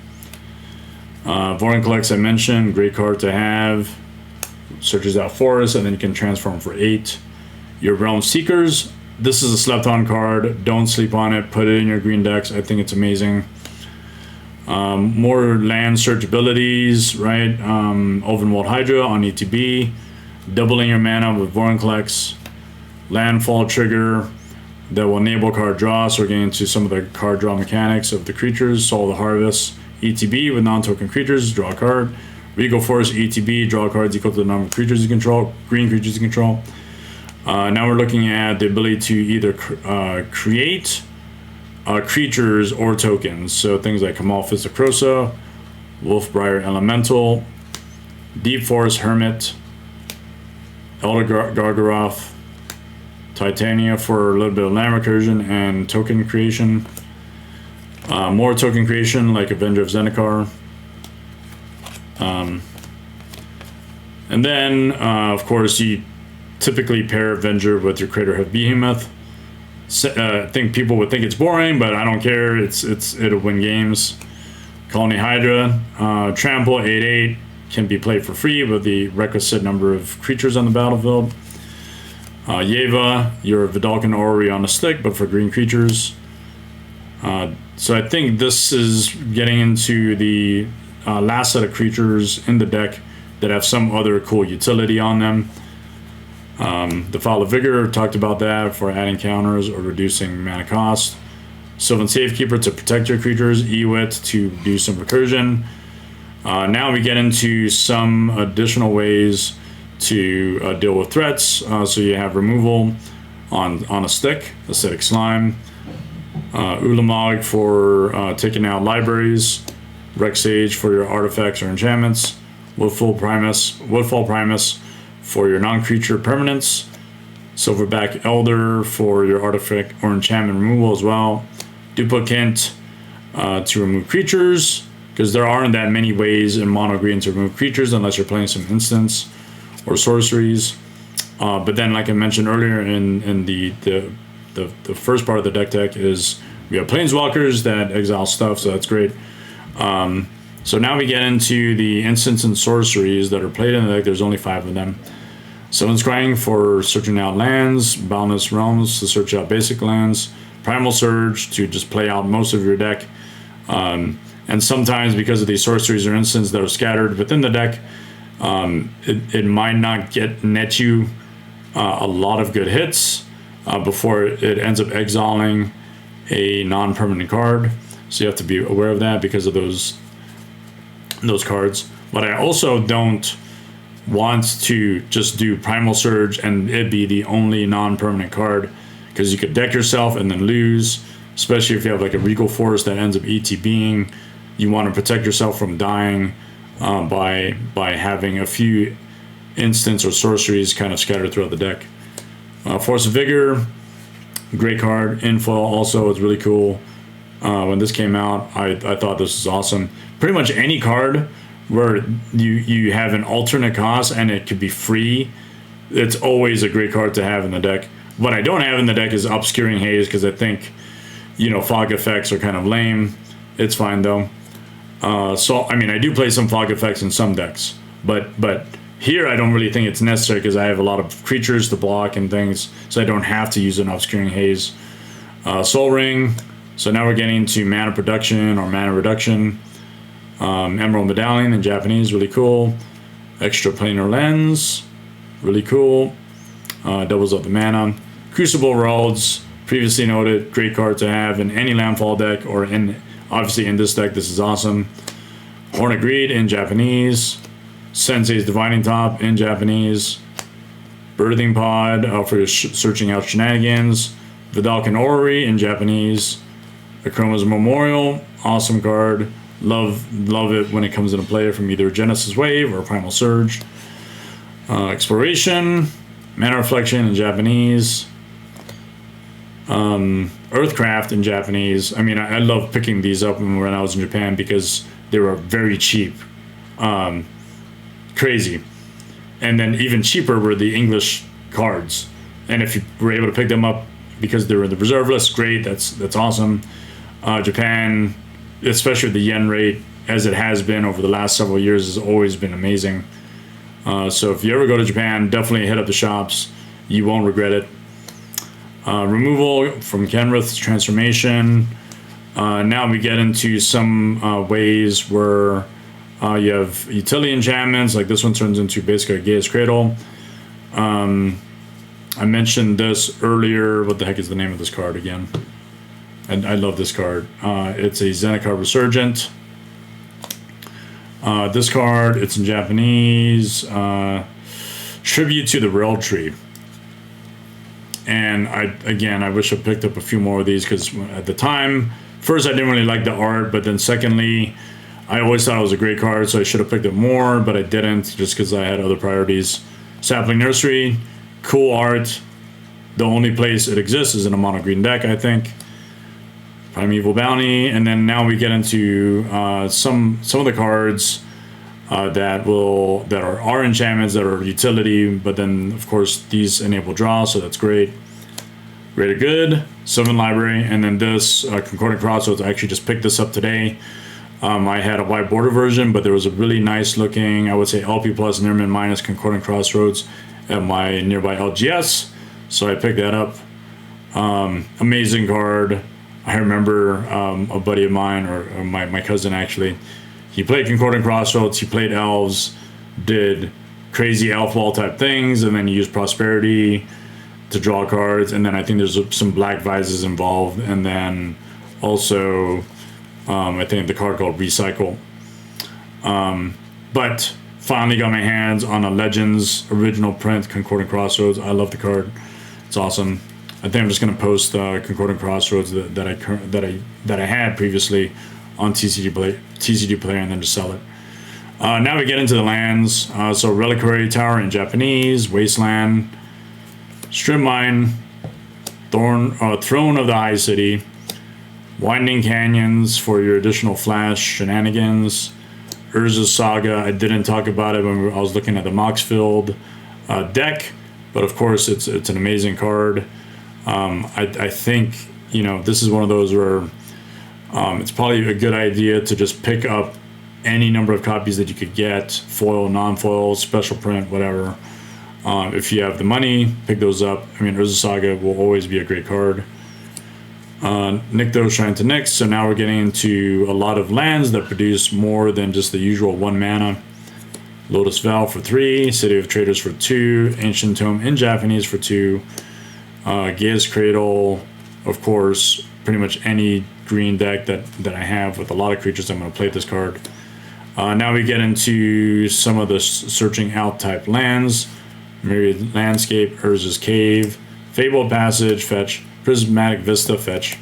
Vorinclex I mentioned, great card to have. Searches out forests, and then you can transform for 8. Your Realm Seekers, this is a slept on card. Don't sleep on it. Put it in your green decks. I think it's amazing. More land search abilities, right? Ovenwald Hydra on ETB. Doubling your mana with Vorinclex. Landfall trigger that will enable card draw. So we're getting into some of the card draw mechanics of the creatures. Soul the Harvest. ETB with non-token creatures. Draw a card. Regal Force ETB. Draw cards equal to the number of creatures you control. Green creatures you control. Now we're looking at the ability to either create creatures or tokens. So things like Kamalphus Acrosa, Wolfbriar Elemental, Deep Forest Hermit, Elder Gargaroth, Titania for a little bit of land recursion and token creation. More token creation like Avenger of Zendikar. And then, of course, you typically pair Avenger with your Crater Hoof Behemoth. I think people would think it's boring, but I don't care. It'll win games. Colony Hydra, Trample 8/8 can be played for free with the requisite number of creatures on the battlefield. Yeva, your Vidalcan Orrery on a stick, but for green creatures. So I think this is getting into the last set of creatures in the deck that have some other cool utility on them. The File of Vigor, talked about that for adding counters or reducing mana cost. Sylvan Safekeeper to protect your creatures. Ewit to do some recursion. Now we get into some additional ways to deal with threats. So you have removal on a stick, Acidic Slime. Ulamog for taking out libraries. Rex Sage for your artifacts or enchantments. Woodfall Primus for your non-creature permanents. Silverback Elder for your artifact or enchantment removal as well. Duplicant to remove creatures, because there aren't that many ways in mono green to remove creatures unless you're playing some instants or sorceries. But then, like I mentioned earlier in the first part of the deck tech, is we have planeswalkers that exile stuff, so that's great. So now we get into the instants and sorceries that are played in the deck. There's only 5 of them. Someone's Scrying for searching out lands, Boundless Realms to search out basic lands, Primal Surge to just play out most of your deck. And sometimes because of these sorceries or instants that are scattered within the deck, it might not net you a lot of good hits before it ends up exiling a non-permanent card. So you have to be aware of that because of those cards. But I also don't want to just do Primal Surge and it be the only non-permanent card, because you could deck yourself and then lose, especially if you have like a Regal Force that ends up ETBing. You want to protect yourself from dying by having a few instants or sorceries kind of scattered throughout the deck. Force of Vigor, Great card. In foil also, it's really cool. When this came out, I thought this was awesome. Pretty much any card where you have an alternate cost and it could be free, it's always a great card to have in the deck. What I don't have in the deck is Obscuring Haze, because I think, fog effects are kind of lame. It's fine though. So I mean, I do play some fog effects in some decks, but here I don't really think it's necessary because I have a lot of creatures to block and things, so I don't have to use an Obscuring Haze. Soul Ring. So now we're getting to mana production or mana reduction. Emerald Medallion in Japanese, really cool. Extra Planar Lens, really cool. Doubles up the mana. Crucible of Worlds, previously noted, great card to have in any landfall deck, or obviously in this deck. This is awesome. Hornet Greed in Japanese. Sensei's Divining Top in Japanese. Birthing Pod for your searching out shenanigans. Vidalcan Orrery in Japanese. Akroma's Memorial, awesome card. Love it when it comes into play from either Genesis Wave or Primal Surge. Exploration, Mana Reflection in Japanese. Earthcraft in Japanese. I mean, I love picking these up when I was in Japan because they were very cheap. Crazy. And then even cheaper were the English cards. And if you were able to pick them up because they were in the reserve list, great. That's awesome. Japan, especially the yen rate, as it has been over the last several years, has always been amazing. So if you ever go to Japan, definitely hit up the shops. You won't regret it. Removal from Kenrith's Transformation. Now we get into some ways where you have utility enchantments, like this one turns into basically a Gaia's Cradle. I mentioned this earlier. What the heck is the name of this card again? I love this card. It's a Zendikar Resurgent. This card, it's in Japanese. Tribute to the Rail Tree. And I wish I picked up a few more of these, because at the time, first I didn't really like the art, but then secondly, I always thought it was a great card, so I should have picked up more, but I didn't, just because I had other priorities. Sapling Nursery, cool art. The only place it exists is in a mono green deck, I think. Primeval Bounty, and then now we get into some of the cards that are enchantments that are utility, but then of course these enable draw, so that's great. Greater Good, Sylvan Library, and then this Concordant Crossroads. I actually just picked this up today. I had a white border version, but there was a really nice looking, I would say LP plus Nearman minus Concordant Crossroads at my nearby LGS, so I picked that up. Amazing card. I remember a buddy of mine, or my cousin actually, he played Concordant Crossroads, he played Elves, did crazy elf wall type things, and then he used Prosperity to draw cards, and then I think there's some Black Vises involved, and then also I think the card called Recycle. But finally got my hands on a Legends original print Concordant Crossroads. I love the card. It's awesome. I think I'm just gonna post Concordant Crossroads that I had previously on TCG Player, and then just sell it. Now we get into the lands. So Reliquary Tower in Japanese, Wasteland, Strip Mine, Throne of the High City, Winding Canyons for your additional flash shenanigans, Urza's Saga. I didn't talk about it when I was looking at the Moxfield deck, but of course it's an amazing card. I think, this is one of those where it's probably a good idea to just pick up any number of copies that you could get, foil, non-foil, special print, whatever. If you have the money, pick those up. I mean, Urza Saga will always be a great card. Nykthos Shrine to Nyx. So now we're getting into a lot of lands that produce more than just the usual 1 mana. Lotus Val for 3, City of Traders for 2, Ancient Tome in Japanese for 2, Gaia's Cradle, of course. Pretty much any green deck that I have with a lot of creatures, I'm going to play this card. Now we get into some of the searching out type lands. Myriad Landscape, Urza's Cave, Fabled Passage, fetch, Prismatic Vista, fetch,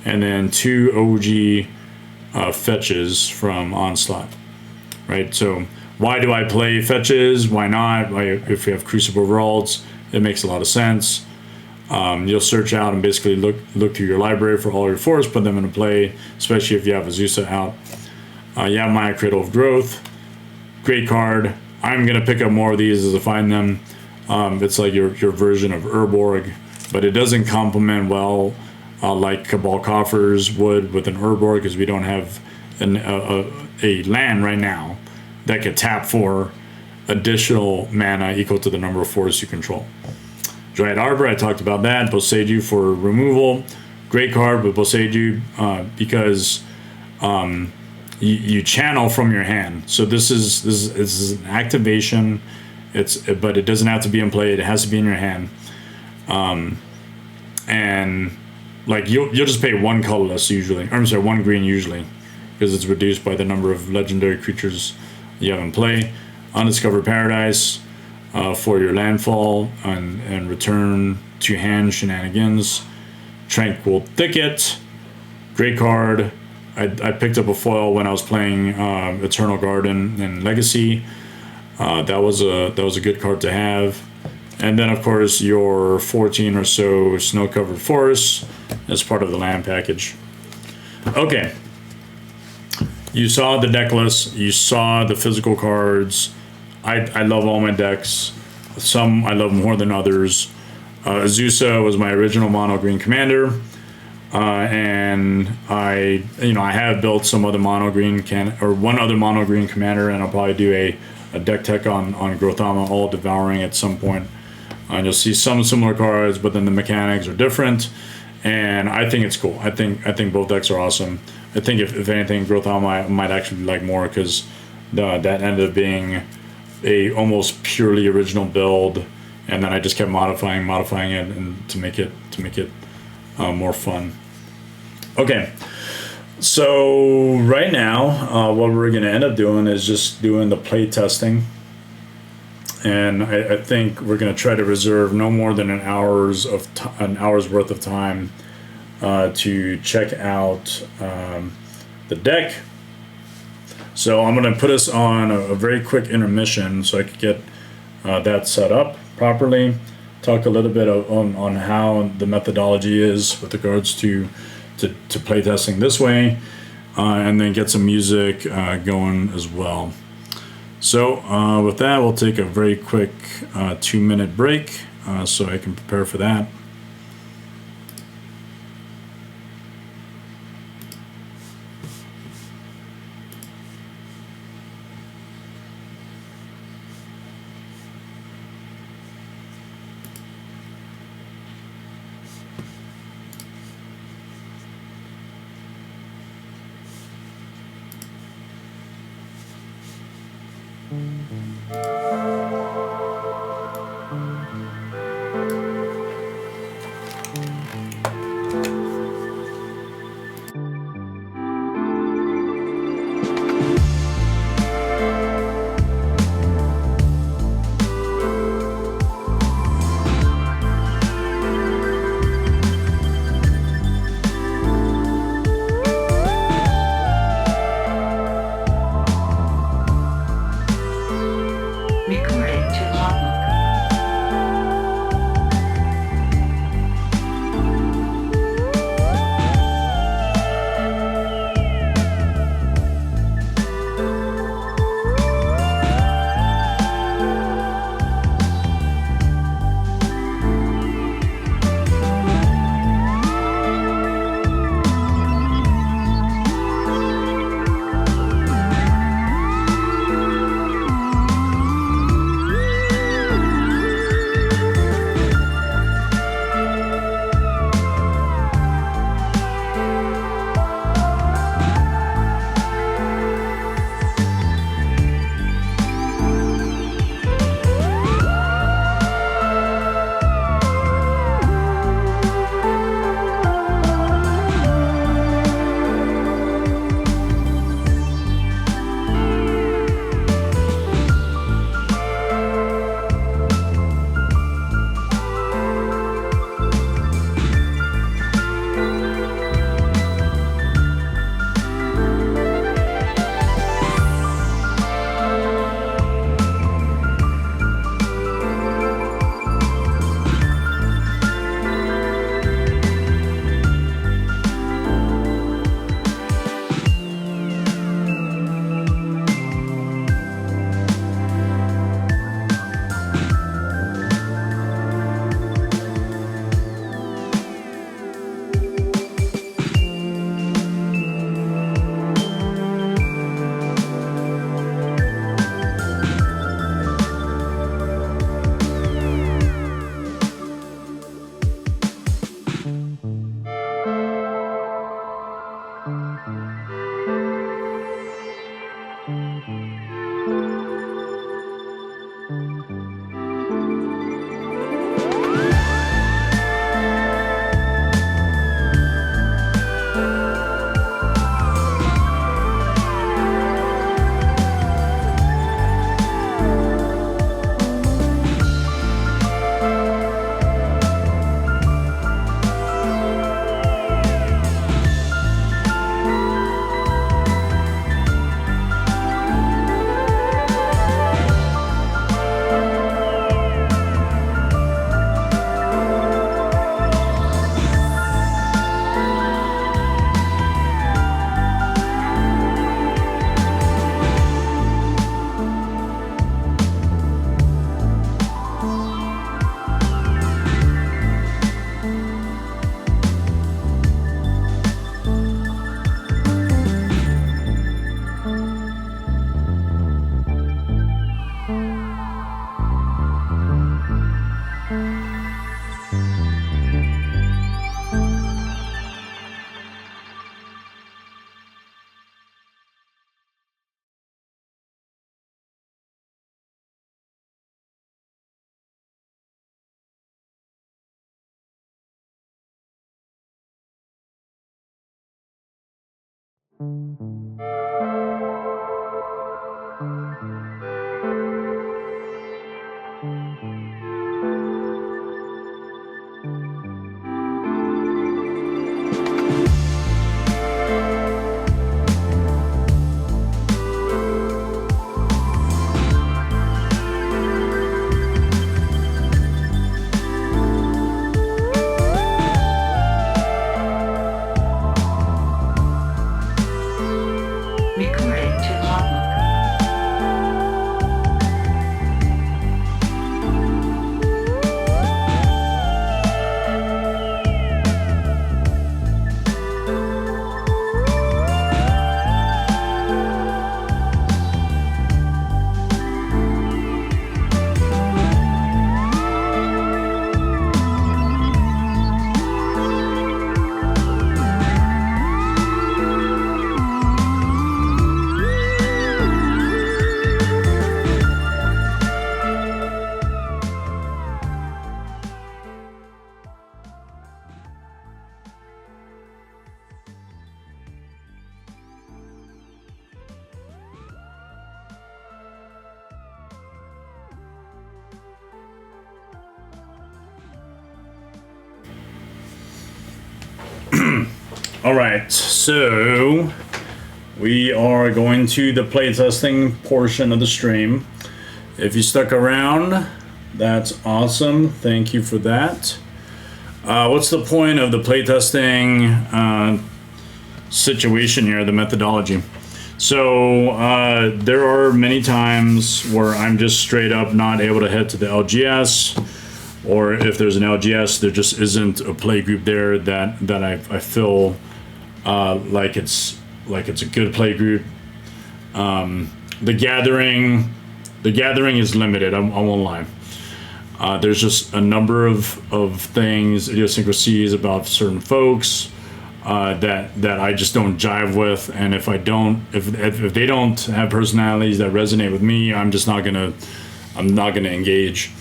and then 2 OG fetches from Onslaught. Right, so why do I play fetches? Why not? If we have Crucible of Worlds, it makes a lot of sense. You'll search out and basically look through your library for all your forests, put them into play, especially if you have Azusa out. You have Maya Cradle of Growth. Great card. I'm going to pick up more of these as I find them. It's like your version of Urborg, but it doesn't complement well like Cabal Coffers would with an Urborg, because we don't have a land right now that could tap for additional mana equal to the number of forests you control. Dryad Arbor, I talked about that. Boseiju for removal. Great card with Boseiju because you channel from your hand. So this is an activation. But it doesn't have to be in play. It has to be in your hand. And like you'll just pay one colorless usually. Or I'm sorry, one green usually, because it's reduced by the number of legendary creatures you have in play. Undiscovered Paradise for your landfall and return to hand shenanigans. Tranquil Thicket, great card. I picked up a foil when I was playing Eternal Garden and Legacy. That was a good card to have. And then of course your 14 or so snow-covered forests as part of the land package. Okay. You saw the deck list, you saw the physical cards. I love all my decks. Some I love more than others. Azusa was my original mono green commander. And I have built some other mono green one other mono green commander, and I'll probably do a deck tech on Grothama, all devouring at some point. And you'll see some similar cards, but then the mechanics are different, and I think it's cool. I think both decks are awesome. I think if anything, Grothama I might actually like more, because that ended up being a almost purely original build, and then I just kept modifying it and to make it more fun. Okay, so right now what we're going to end up doing is just doing the play testing, and I think we're going to try to reserve no more than an hour's worth of time to check out the deck. So I'm going to put us on a very quick intermission so I could get that set up properly. Talk a little bit on how the methodology is with regards to playtesting this way, and then get some music going as well. So with that, we'll take a very quick 2-minute break so I can prepare for that. All right, so we are going to the playtesting portion of the stream. If you stuck around, that's awesome. Thank you for that. What's the point of the playtesting situation here, the methodology? So there are many times where I'm just straight up not able to head to the LGS, or if there's an LGS, there just isn't a play group there that I feel like it's a good play group. The gathering is limited. I won't lie. There's just a number of things, idiosyncrasies about certain folks that I just don't jive with, and if they don't have personalities that resonate with me, I'm not gonna engage.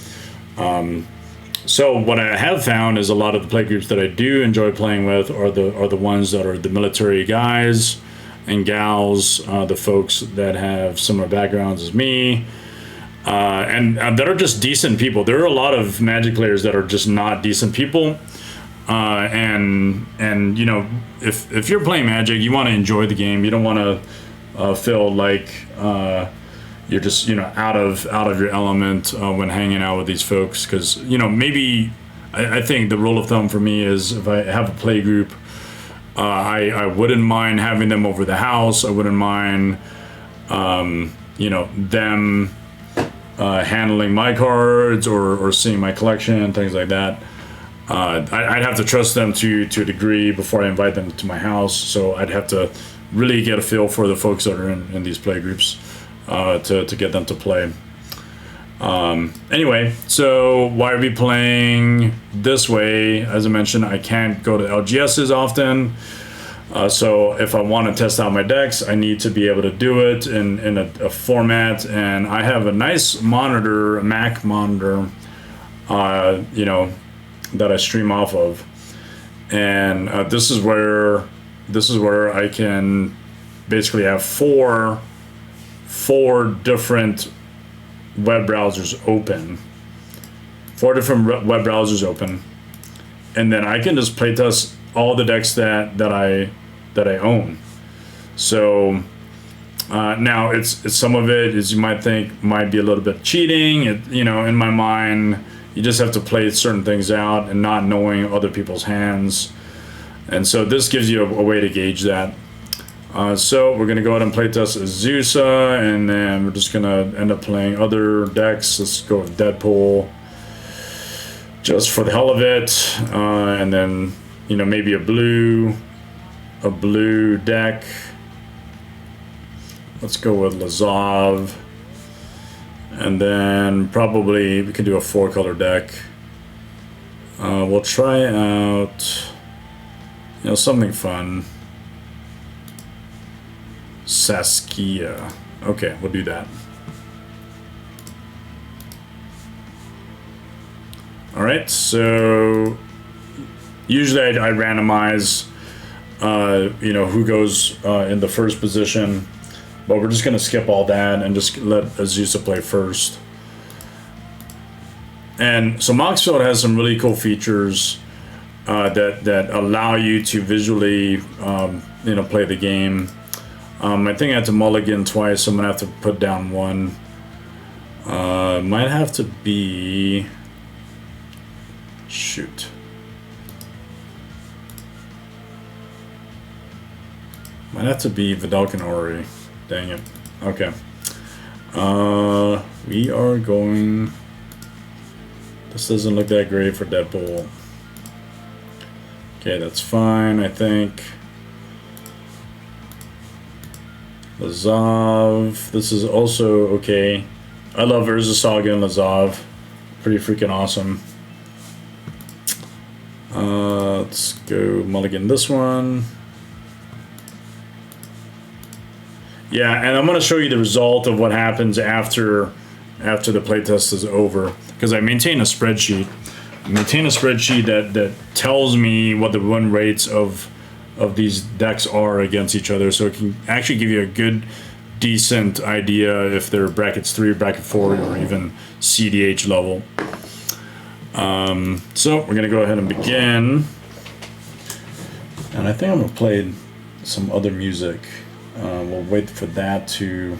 So what I have found is a lot of the play groups that I do enjoy playing with are the ones that are the military guys and gals, the folks that have similar backgrounds as me, and that are just decent people. There are a lot of Magic players that are just not decent people, and you know, if you're playing Magic, you want to enjoy the game. You don't want to feel like you're just, you know, out of your element when hanging out with these folks, because, you know, maybe I think the rule of thumb for me is if I have a play group, I wouldn't mind having them over the house. I wouldn't mind you know, them handling my cards or seeing my collection and things like that. I'd have to trust them to a degree before I invite them to my house, so I'd have to really get a feel for the folks that are in these play groups to get them to play. Anyway, so why are we playing this way? As I mentioned, I can't go to LGSs often, so if I want to test out my decks, I need to be able to do it in a format, and I have a nice monitor, a Mac monitor, you know, that I stream off of, and this is where I can basically have four different web browsers open, and then I can just playtest all the decks that I own. So now it's some of it, as you might think, might be a little bit cheating. You know, in my mind, you just have to play certain things out and not knowing other people's hands, and so this gives you a way to gauge that. So we're gonna go ahead and playtest Azusa, and then we're just gonna end up playing other decks. Let's go with Deadpool, just for the hell of it, and then, you know, maybe a blue deck. Let's go with Lazav, and then probably we can do a 4-color deck. We'll try out, you know, something fun. Saskia. Okay, we'll do that. All right, so usually I randomize you know, who goes in the first position. But we're just going to skip all that and just let Azusa play first. And so Moxfield has some really cool features that allow you to visually, you know, play the game. I think I have to mulligan twice, so I'm going to have to put down one. Might have to be... Shoot. Might have to be Vidalcan Ori. Dang it. Okay. We are going... This doesn't look that great for Deadpool. Okay, that's fine, I think. Lazav. This is also okay. I love Urza Saga and Lazav. Pretty freaking awesome. Let's go mulligan this one. Yeah, and I'm going to show you the result of what happens after the playtest is over, because I maintain a spreadsheet. That tells me what the win rates of these decks are against each other, so it can actually give you a good, decent idea if they're brackets 3, bracket 4, or even CDH level. So we're gonna go ahead and begin, and I think I'm gonna play some other music. We'll wait for that to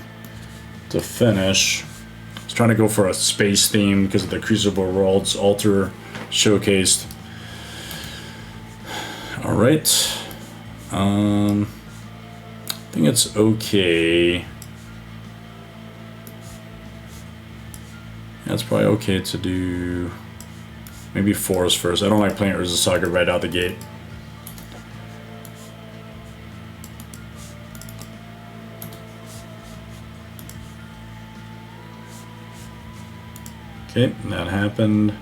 finish. I was trying to go for a space theme because of the Crucible of Worlds altar showcased. All right. I think it's okay. That's probably okay to do maybe Forest first. I don't like playing Urza Saga right out the gate. Okay, that happened.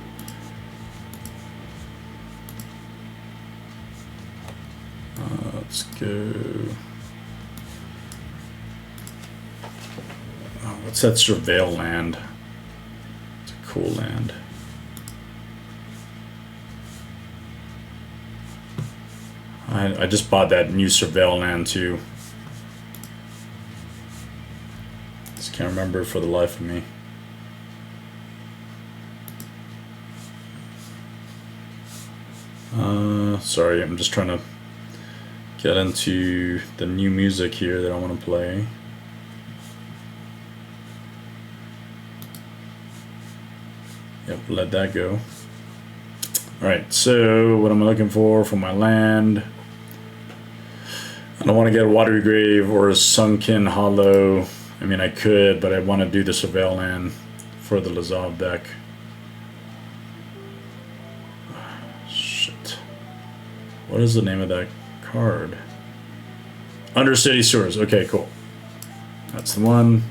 Let's go. Oh, what's that surveil land? It's a cool land. I just bought that new surveil land too. Just can't remember for the life of me. Sorry, I'm just trying to get into the new music here that I want to play. Yep, let that go. Alright, so what am I looking for my land? I don't want to get a Watery Grave or a Sunken Hollow. I mean, I could, but I want to do the surveil land for the Lazav deck. What is the name of that card? Undercity Sewers. Okay, cool. That's the one.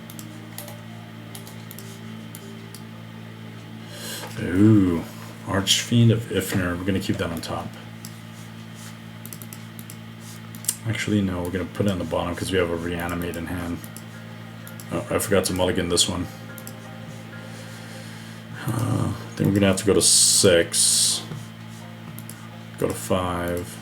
Ooh. Archfiend of Ifnir. We're going to keep that on top. Actually, no. We're going to put it on the bottom because we have a Reanimate in hand. Oh, I forgot to mulligan this one. I think we're going to have to go to 6. Go to 5.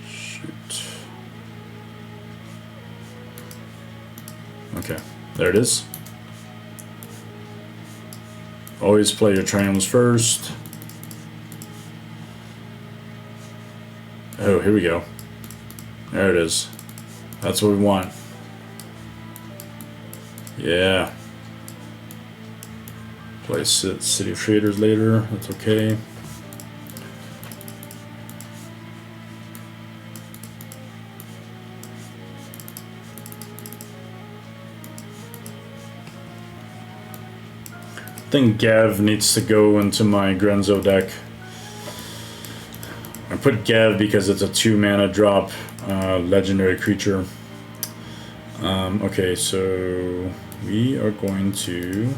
Shoot. Okay, there it is. Always play your triumphs first. Oh, here we go. There it is. That's what we want. Yeah. Play City of Traders later. That's okay. I think Gav needs to go into my Grenzo deck. I put Gav because it's a 2-mana drop legendary creature. Okay, so we are going to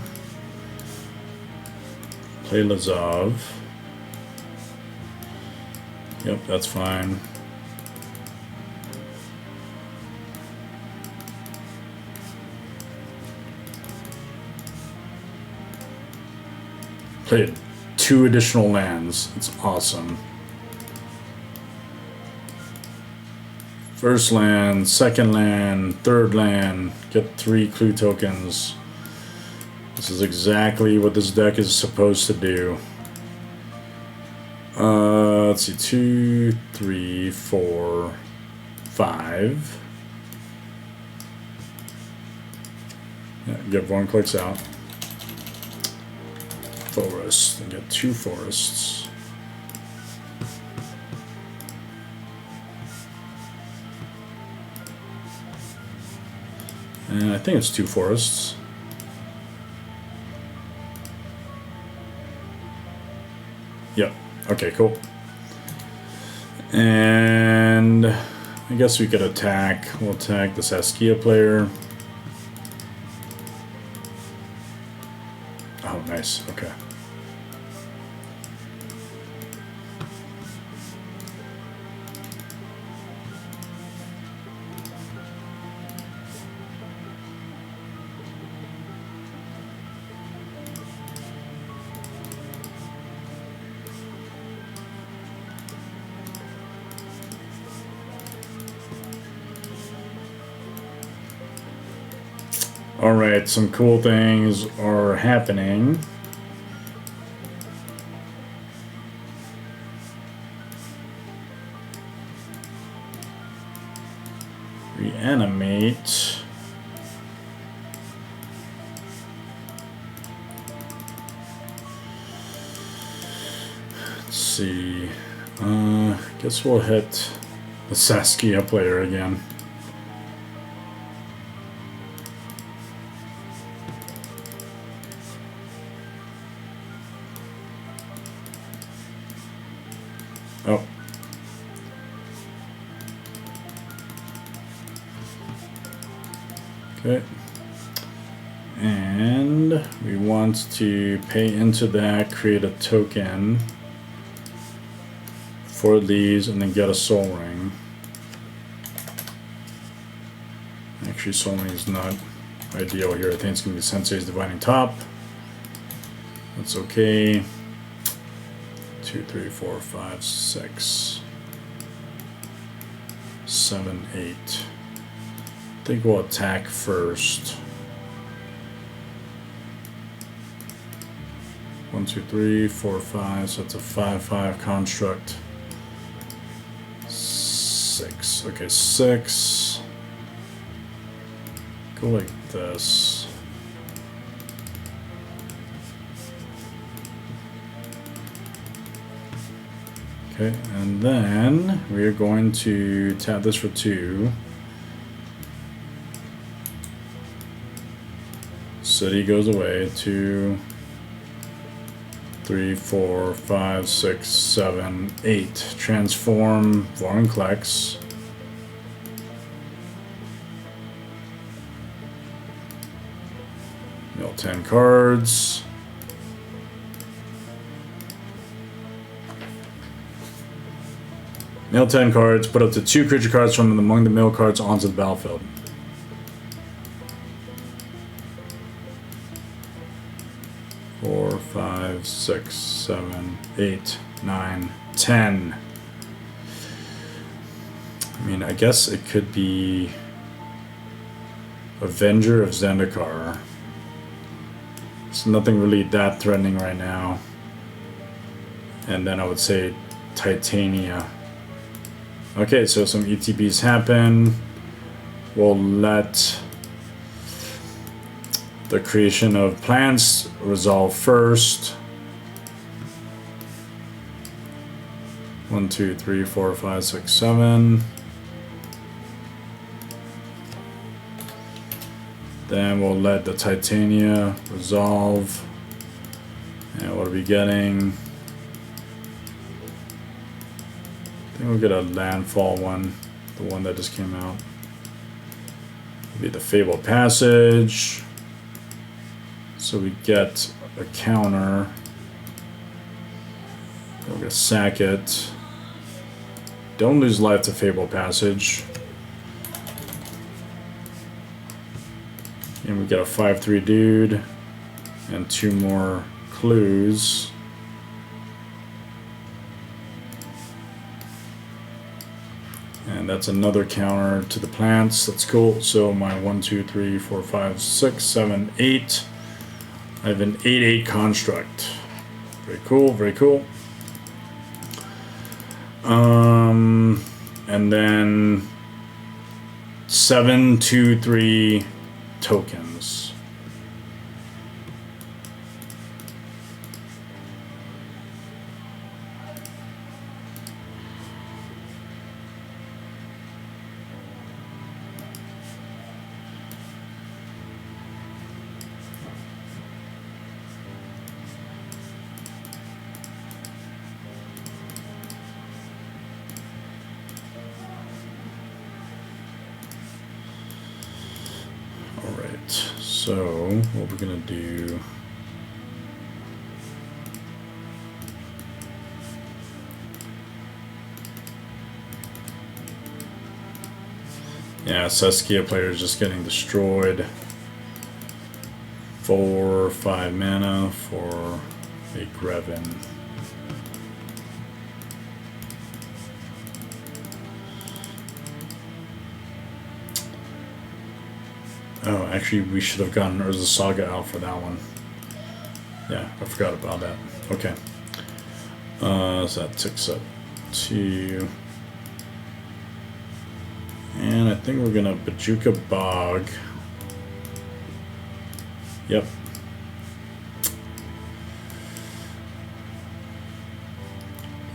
play Lazav. Yep, that's fine. played 2 additional lands. It's awesome. First land, second land, third land, get 3 clue tokens. This is exactly what this deck is supposed to do. Let's see, 2, 3, 4, 5. Yeah, get 1 clicks out. Forest, and get 2 forests. And I think it's 2 forests. Yep. Okay, cool. And I guess we could attack. We'll attack the Saskia player. Oh, nice. Okay. Alright, some cool things are happening. Reanimate. Let's see. Guess we'll hit the Saskia player again. Oh. Okay. And we want to pay into that, create a token for these, and then get a soul ring. Actually, soul ring is not ideal here. I think it's going to be Sensei's Dividing Top. That's okay. 2, 3, 4, 5, 6, 7, 8. I think we'll attack first. 1, 2, 3, 4, 5. So it's a 5/5 construct. 6. Okay, 6. Go like this. Okay, and then we are going to tap this for 2. City goes away. 2, 3, 4, 5, 6, 7, 8. Transform Vorinclex. Mill 10 cards. Mill 10 cards, put up to 2 creature cards from among the mill cards onto the battlefield. Four, 5, 6, 7, 8, 9, 10. I mean, I guess it could be Avenger of Zendikar. It's nothing really that threatening right now. And then I would say Titania. Okay, so some ETBs happen. We'll let the creation of plants resolve first. 1, 2, 3, 4, 5, 6, 7. Then we'll let the Titania resolve. And what are we getting? I think we'll get a landfall one, the one that just came out. It'll be the Fabled Passage. So we get a counter. We're gonna sack it. Don't lose life to Fabled Passage. And we get a 5/3 dude and 2 more clues. And that's another counter to the plants. That's cool. So my 1, 2, 3, 4, 5, 6, 7, 8. I have an 8/8 construct. Very cool, very cool. And then 7, 2, 3 tokens. So what we're gonna do, yeah, Saskia player is just getting destroyed. 4, 5 mana for a Grevin. Oh, actually, we should have gotten Urza Saga out for that one. Yeah, I forgot about that. Okay. So that ticks up 2. And I think we're gonna Bajuka Bog. Yep.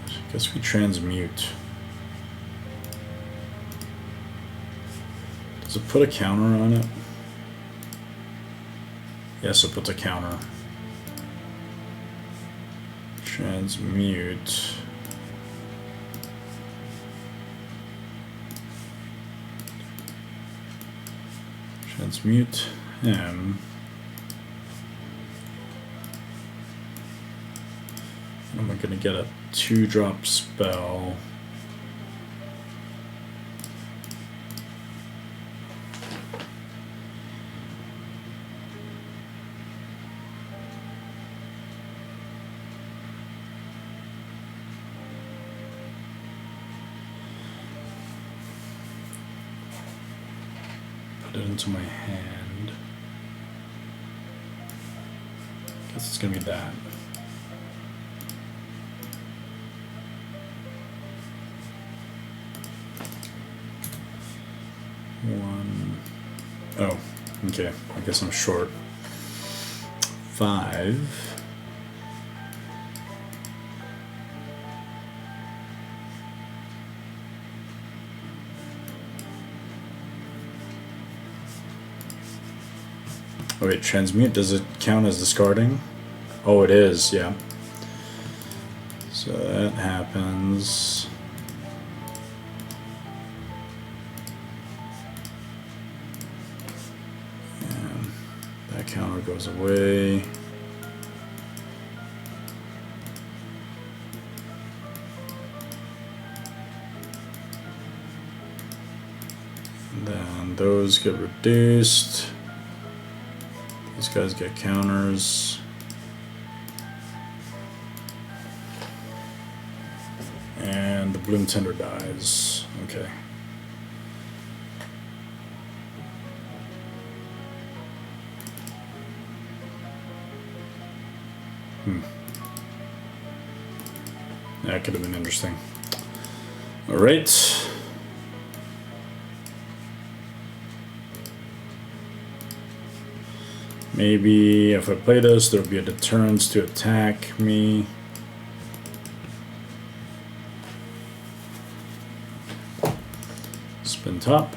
I guess we transmute. Does it put a counter on it? Yes, it puts a counter. Transmute. Transmute him. Am I gonna get a 2-drop spell? Into my hand. Guess it's gonna be that. One. Oh, okay. I guess I'm short. 5. Oh wait, transmute, does it count as discarding? Oh, it is, yeah. So that happens. And that counter goes away. And then those get reduced. These guys get counters. And the Bloom Tender dies. Okay. That could have been interesting. All right. Maybe if I play this, there'll be a deterrence to attack me. Spin top.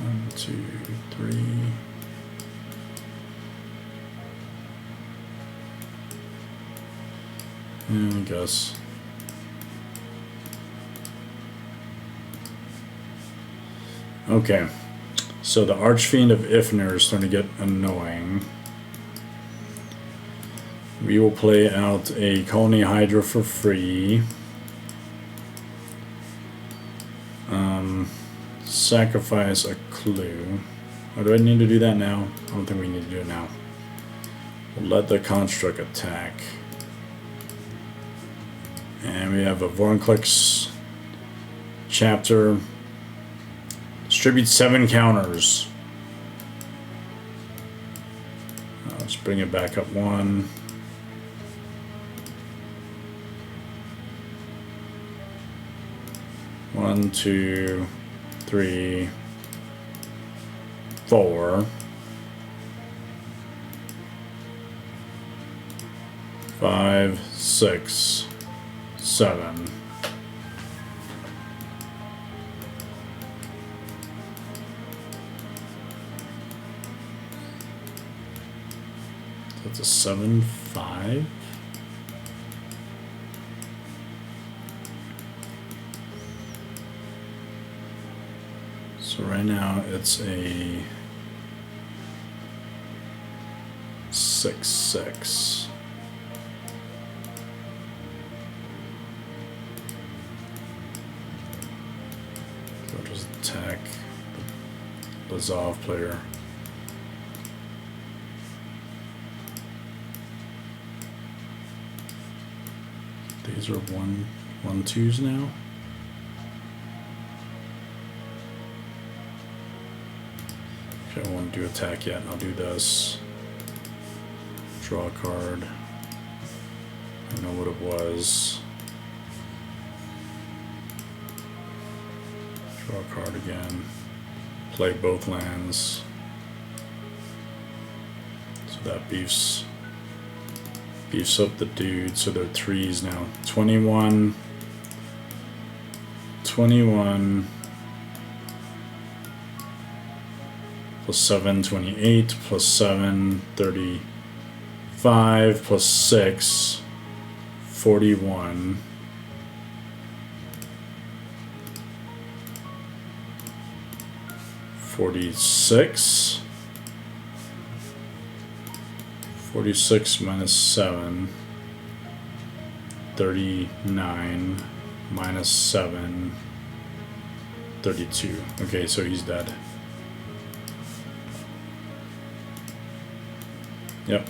1, 2, 3. And I guess. Okay. So the Archfiend of Ifnir is starting to get annoying. We will play out a Colony Hydra for free. Sacrifice a clue. Or do I need to do that now? I don't think we need to do it now. We'll let the construct attack. And we have a Vorinclex chapter. Distribute 7 counters. Let's bring it back up 1. One, 2, 3, 4, 5, 6, 7. That's a 7, 5. So right now it's a 6, 6. So just attack the Lazov player. These are 1, 1, 2s now. I don't want to do attack yet. I'll do this. Draw a card. I know what it was. Draw a card again. Play both lands. So that beefs up the dude. So they're 3s now. 21. 21. Plus 7, 28, plus 7, 35, plus 6, 41. 46. 46 minus 7. 39 minus 7. 32. Okay, so he's dead. Yep.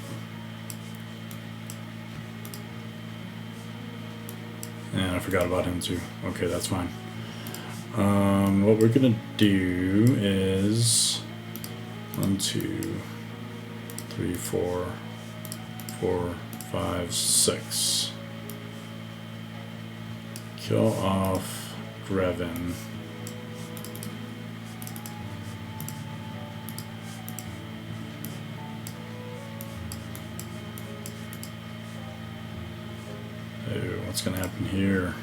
And I forgot about him too. Okay, that's fine. What we're gonna do is 1, 2, 3, 4, 4, 5, 6. Kill off Grevin. What's going to happen here?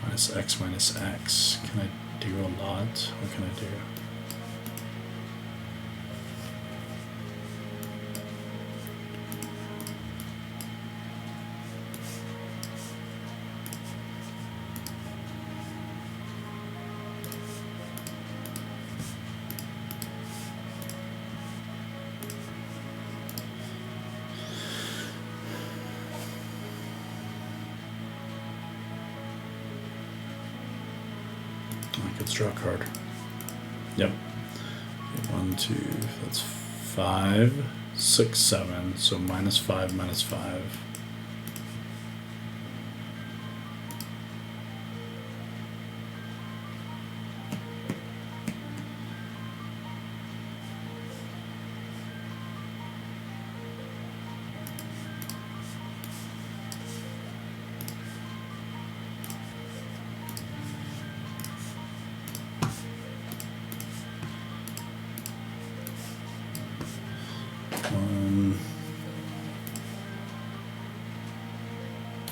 Minus X, minus X. Can I do a lot? What can I do? Let's draw a card. Yep. Okay, 1, 2, that's 5, 6, 7. So minus 5, minus 5.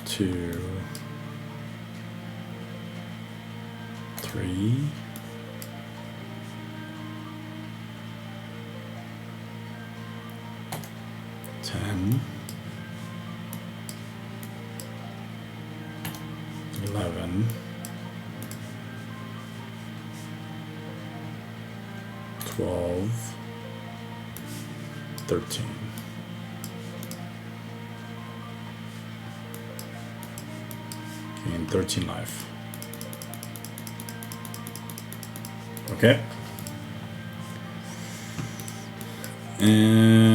Two, 3, 10, 11, 12, 13. Gain 13 life. Okay. And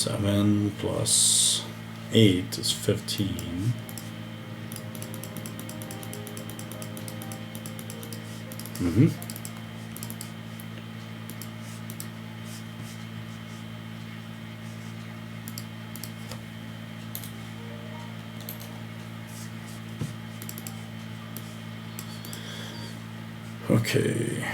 7 plus 8 is 15. Mm-hmm. Okay.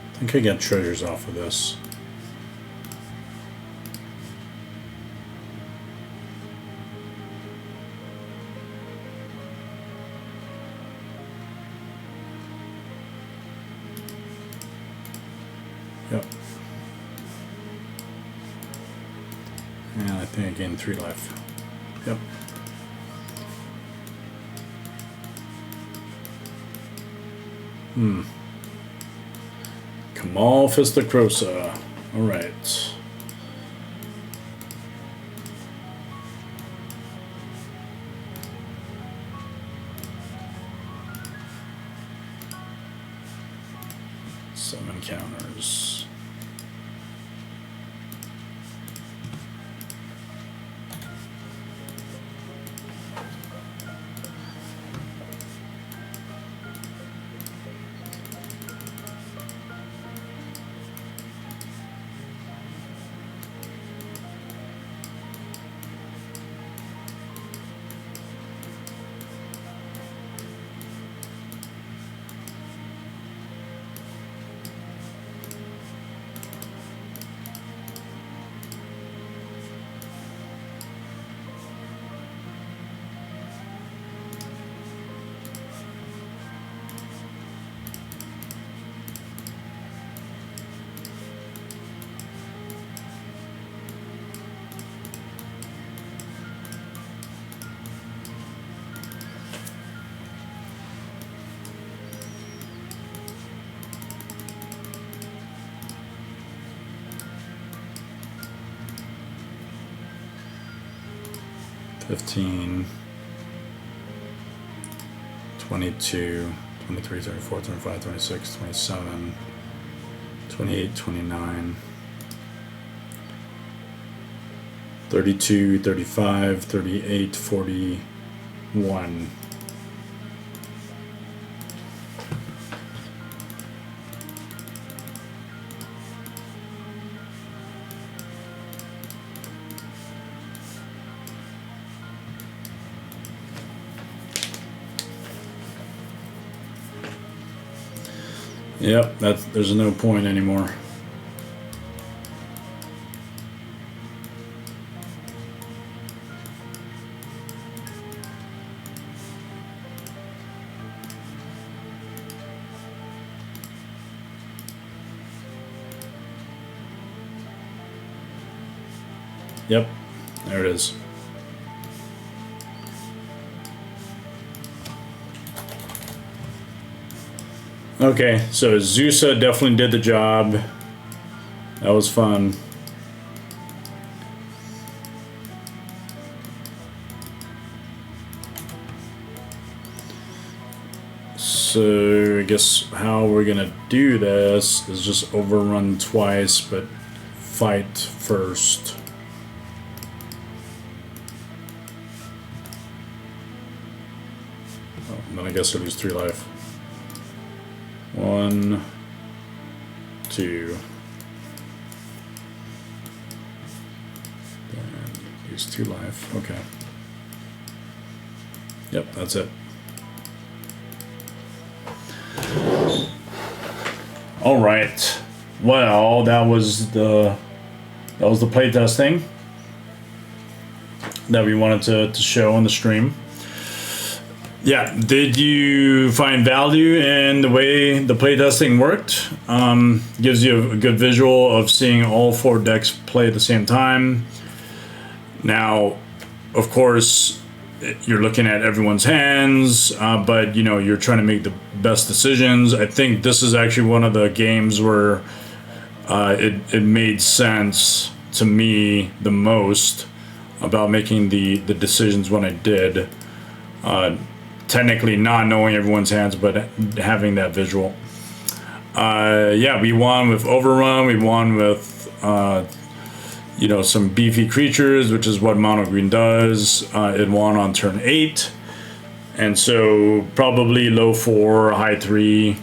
I think I get treasures off of this. Yep. And I think I gained 3 life. Yep. Kamal Fistacrosa. Alright. Some encounters. $15, $22, $23, $34, $25, $26, $27, $28, $29, $32, $35, $38, $41. Yep, there's no point anymore. Yep, there it is. Okay, so Azusa definitely did the job. That was fun. So I guess how we're gonna do this is just overrun twice, but fight first. Oh, and then I guess I lose 3 life. 1, 2, least 2 life. Okay. Yep, that's it. All right. Well, that was the playtesting that we wanted to show on the stream. Yeah, did you find value in the way the playtesting worked? Gives you a good visual of seeing all 4 decks play at the same time. Now, of course, you're looking at everyone's hands, but you know, you're trying to make the best decisions. I think this is actually one of the games where it made sense to me the most about making the decisions when I did. Technically not knowing everyone's hands, but having that visual. Yeah, we won with Overrun. We won with you know, some beefy creatures, which is what mono green does. It won on turn 8, and so probably low 4, high 3.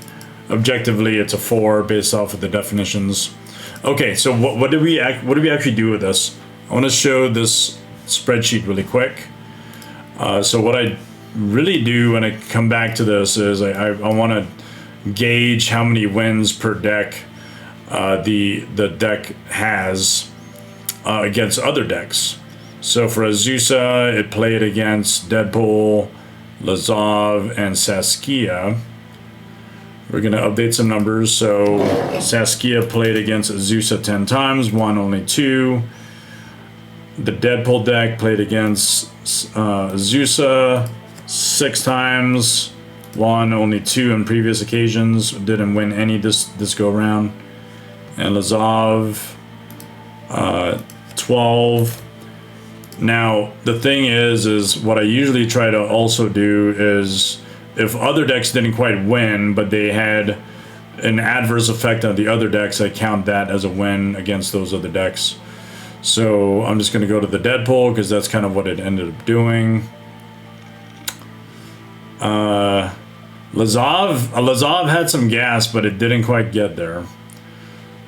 Objectively, it's a 4 based off of the definitions. Okay, so what did we actually do with this? I want to show this spreadsheet really quick. So what I really do when I come back to this is I want to gauge how many wins per deck the deck has against other decks. So for Azusa, it played against Deadpool, Lazov, and Saskia. We're going to update some numbers. So Saskia played against Azusa 10 times, won only 2. The Deadpool deck played against Azusa 6 times, won only 2 in previous occasions, didn't win any this go around. And Lazov 12. Now the thing is what I usually try to also do is, if other decks didn't quite win but they had an adverse effect on the other decks, I count that as a win against those other decks. So I'm just going to go to the Deadpool because that's kind of what it ended up doing. Lazov had some gas, but it didn't quite get there.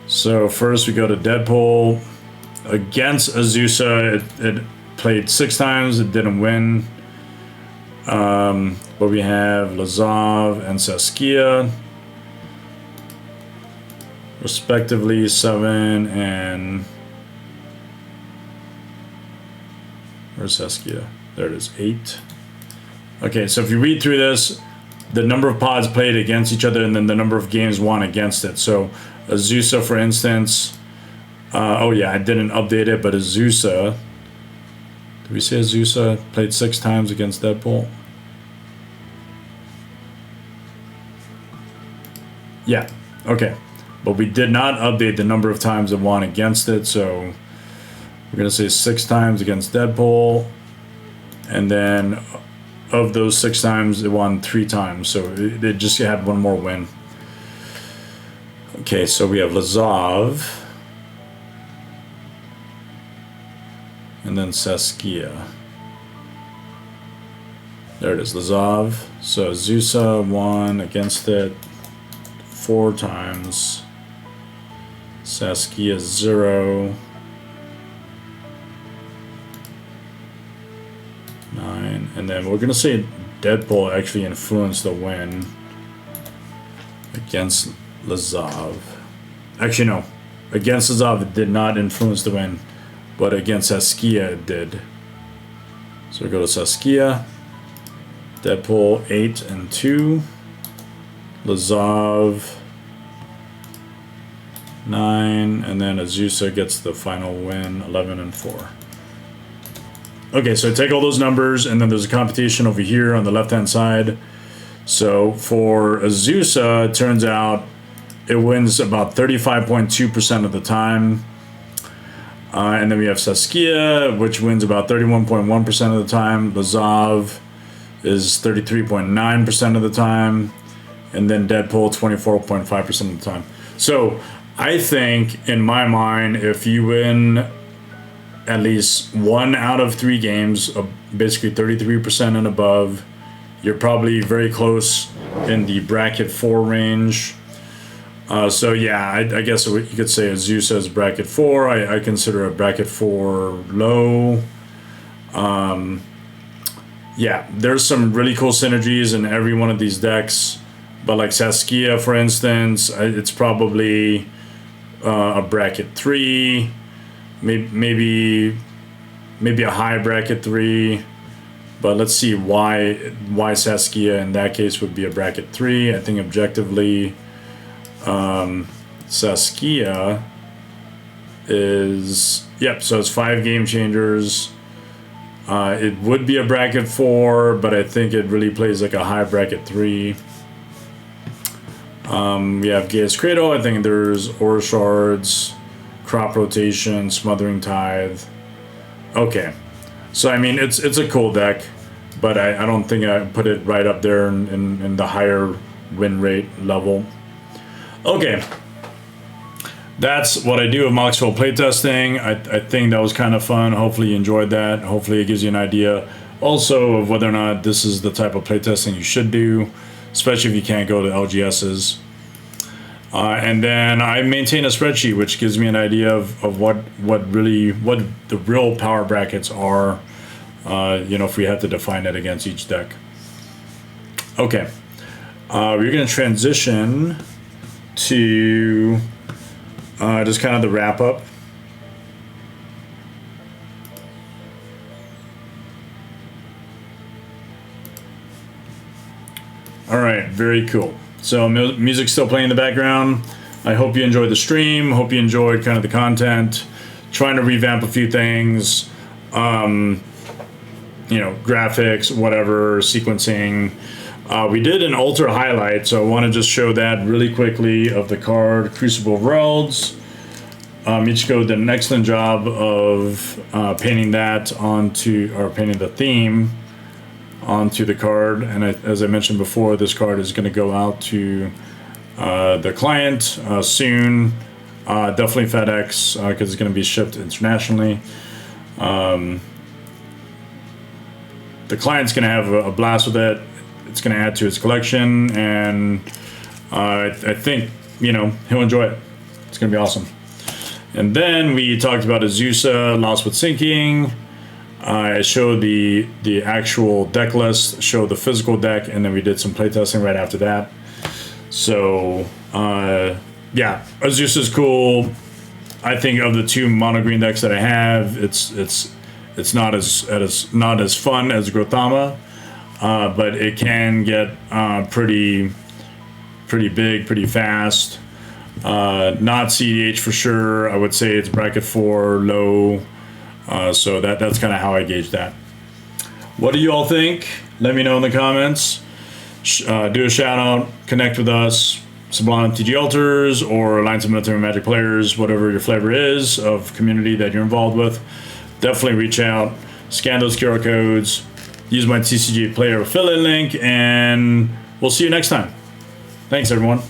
So first we go to Deadpool. Against Azusa, it played 6 times, it didn't win. But we have Lazov and Saskia, respectively 7 and... Where's Saskia? There it is, 8. Okay, so if you read through this, the number of pods played against each other and then the number of games won against it. So Azusa, for instance, oh yeah, I didn't update it, but Azusa, did we say Azusa played 6 times against Deadpool? Yeah, okay. But we did not update the number of times it won against it, so we're going to say 6 times against Deadpool, and then of those 6 times, it won 3 times, so it just had 1 more win. Okay, so we have Lazov, and then Saskia. There it is, Lazov. So Azusa won against it 4 times. Saskia 0. 9. And then we're going to say Deadpool actually influenced the win against Lazov. Actually, no. Against Lazov, it did not influence the win, but against Saskia, it did. So we go to Saskia. Deadpool 8 and 2. Lazov 9. And then Azusa gets the final win, 11 and 4. Okay, so take all those numbers, and then there's a computation over here on the left-hand side. So for Azusa, it turns out it wins about 35.2% of the time. And then we have Saskia, which wins about 31.1% of the time. Lazov is 33.9% of the time. And then Deadpool, 24.5% of the time. So I think, in my mind, if you win at least 1 out of 3 games, basically 33% and above, you're probably very close in the bracket 4 range. So yeah, I guess you could say Azusa is bracket 4. I consider a bracket 4 low. Yeah, there's some really cool synergies in every one of these decks. But like Saskia, for instance, it's probably a bracket 3, maybe a high bracket 3. But let's see why Saskia in that case would be a bracket 3. I think objectively, Saskia is, yep, so it's 5 game changers. It would be a bracket 4, but I think it really plays like a high bracket 3. We have Gaia's Cradle. I think there's Aura Shards, Crop Rotation, Smothering Tithe. Okay, so I mean it's a cool deck, but I don't think I put it right up there in the higher win rate level. Okay, that's what I do with Moxville playtesting. I think that was kind of fun. Hopefully you enjoyed that. Hopefully it gives you an idea also of whether or not this is the type of playtesting you should do, especially if you can't go to LGSs. And then I maintain a spreadsheet which gives me an idea of what the real power brackets are, you know, if we have to define it against each deck. Okay, we're going to transition to just kind of the wrap up. All right, very cool. So music's still playing in the background. I hope you enjoyed the stream. Hope you enjoyed kind of the content. Trying to revamp a few things. You know, graphics, whatever, sequencing. We did an ultra highlight, so I want to just show that really quickly of the card Crucible of Worlds. Michiko did an excellent job of painting that onto, or painting the theme onto the card, and as I mentioned before, this card is going to go out to the client soon. Definitely FedEx because it's going to be shipped internationally. The client's going to have a blast with it. It's going to add to his collection, and I think, you know, he'll enjoy it. It's going to be awesome. And then we talked about Azusa, Lost with Sinking. I showed the actual deck list, showed the physical deck, and then we did some playtesting right after that. So yeah, Azusa is cool. I think of the 2 mono green decks that I have, it's not as fun as Grothama, but it can get pretty big, pretty fast. Not CDH for sure. I would say it's bracket 4 low. So that's kind of how I gauge that. What do you all think? Let me know in the comments. Do a shout out, connect with us, Sublime TG Alters or Alliance of Military Magic players, whatever your flavor is of community that you're involved with. Definitely reach out, scan those QR codes, use my TCG player affiliate link, and we'll see you next time. Thanks, everyone.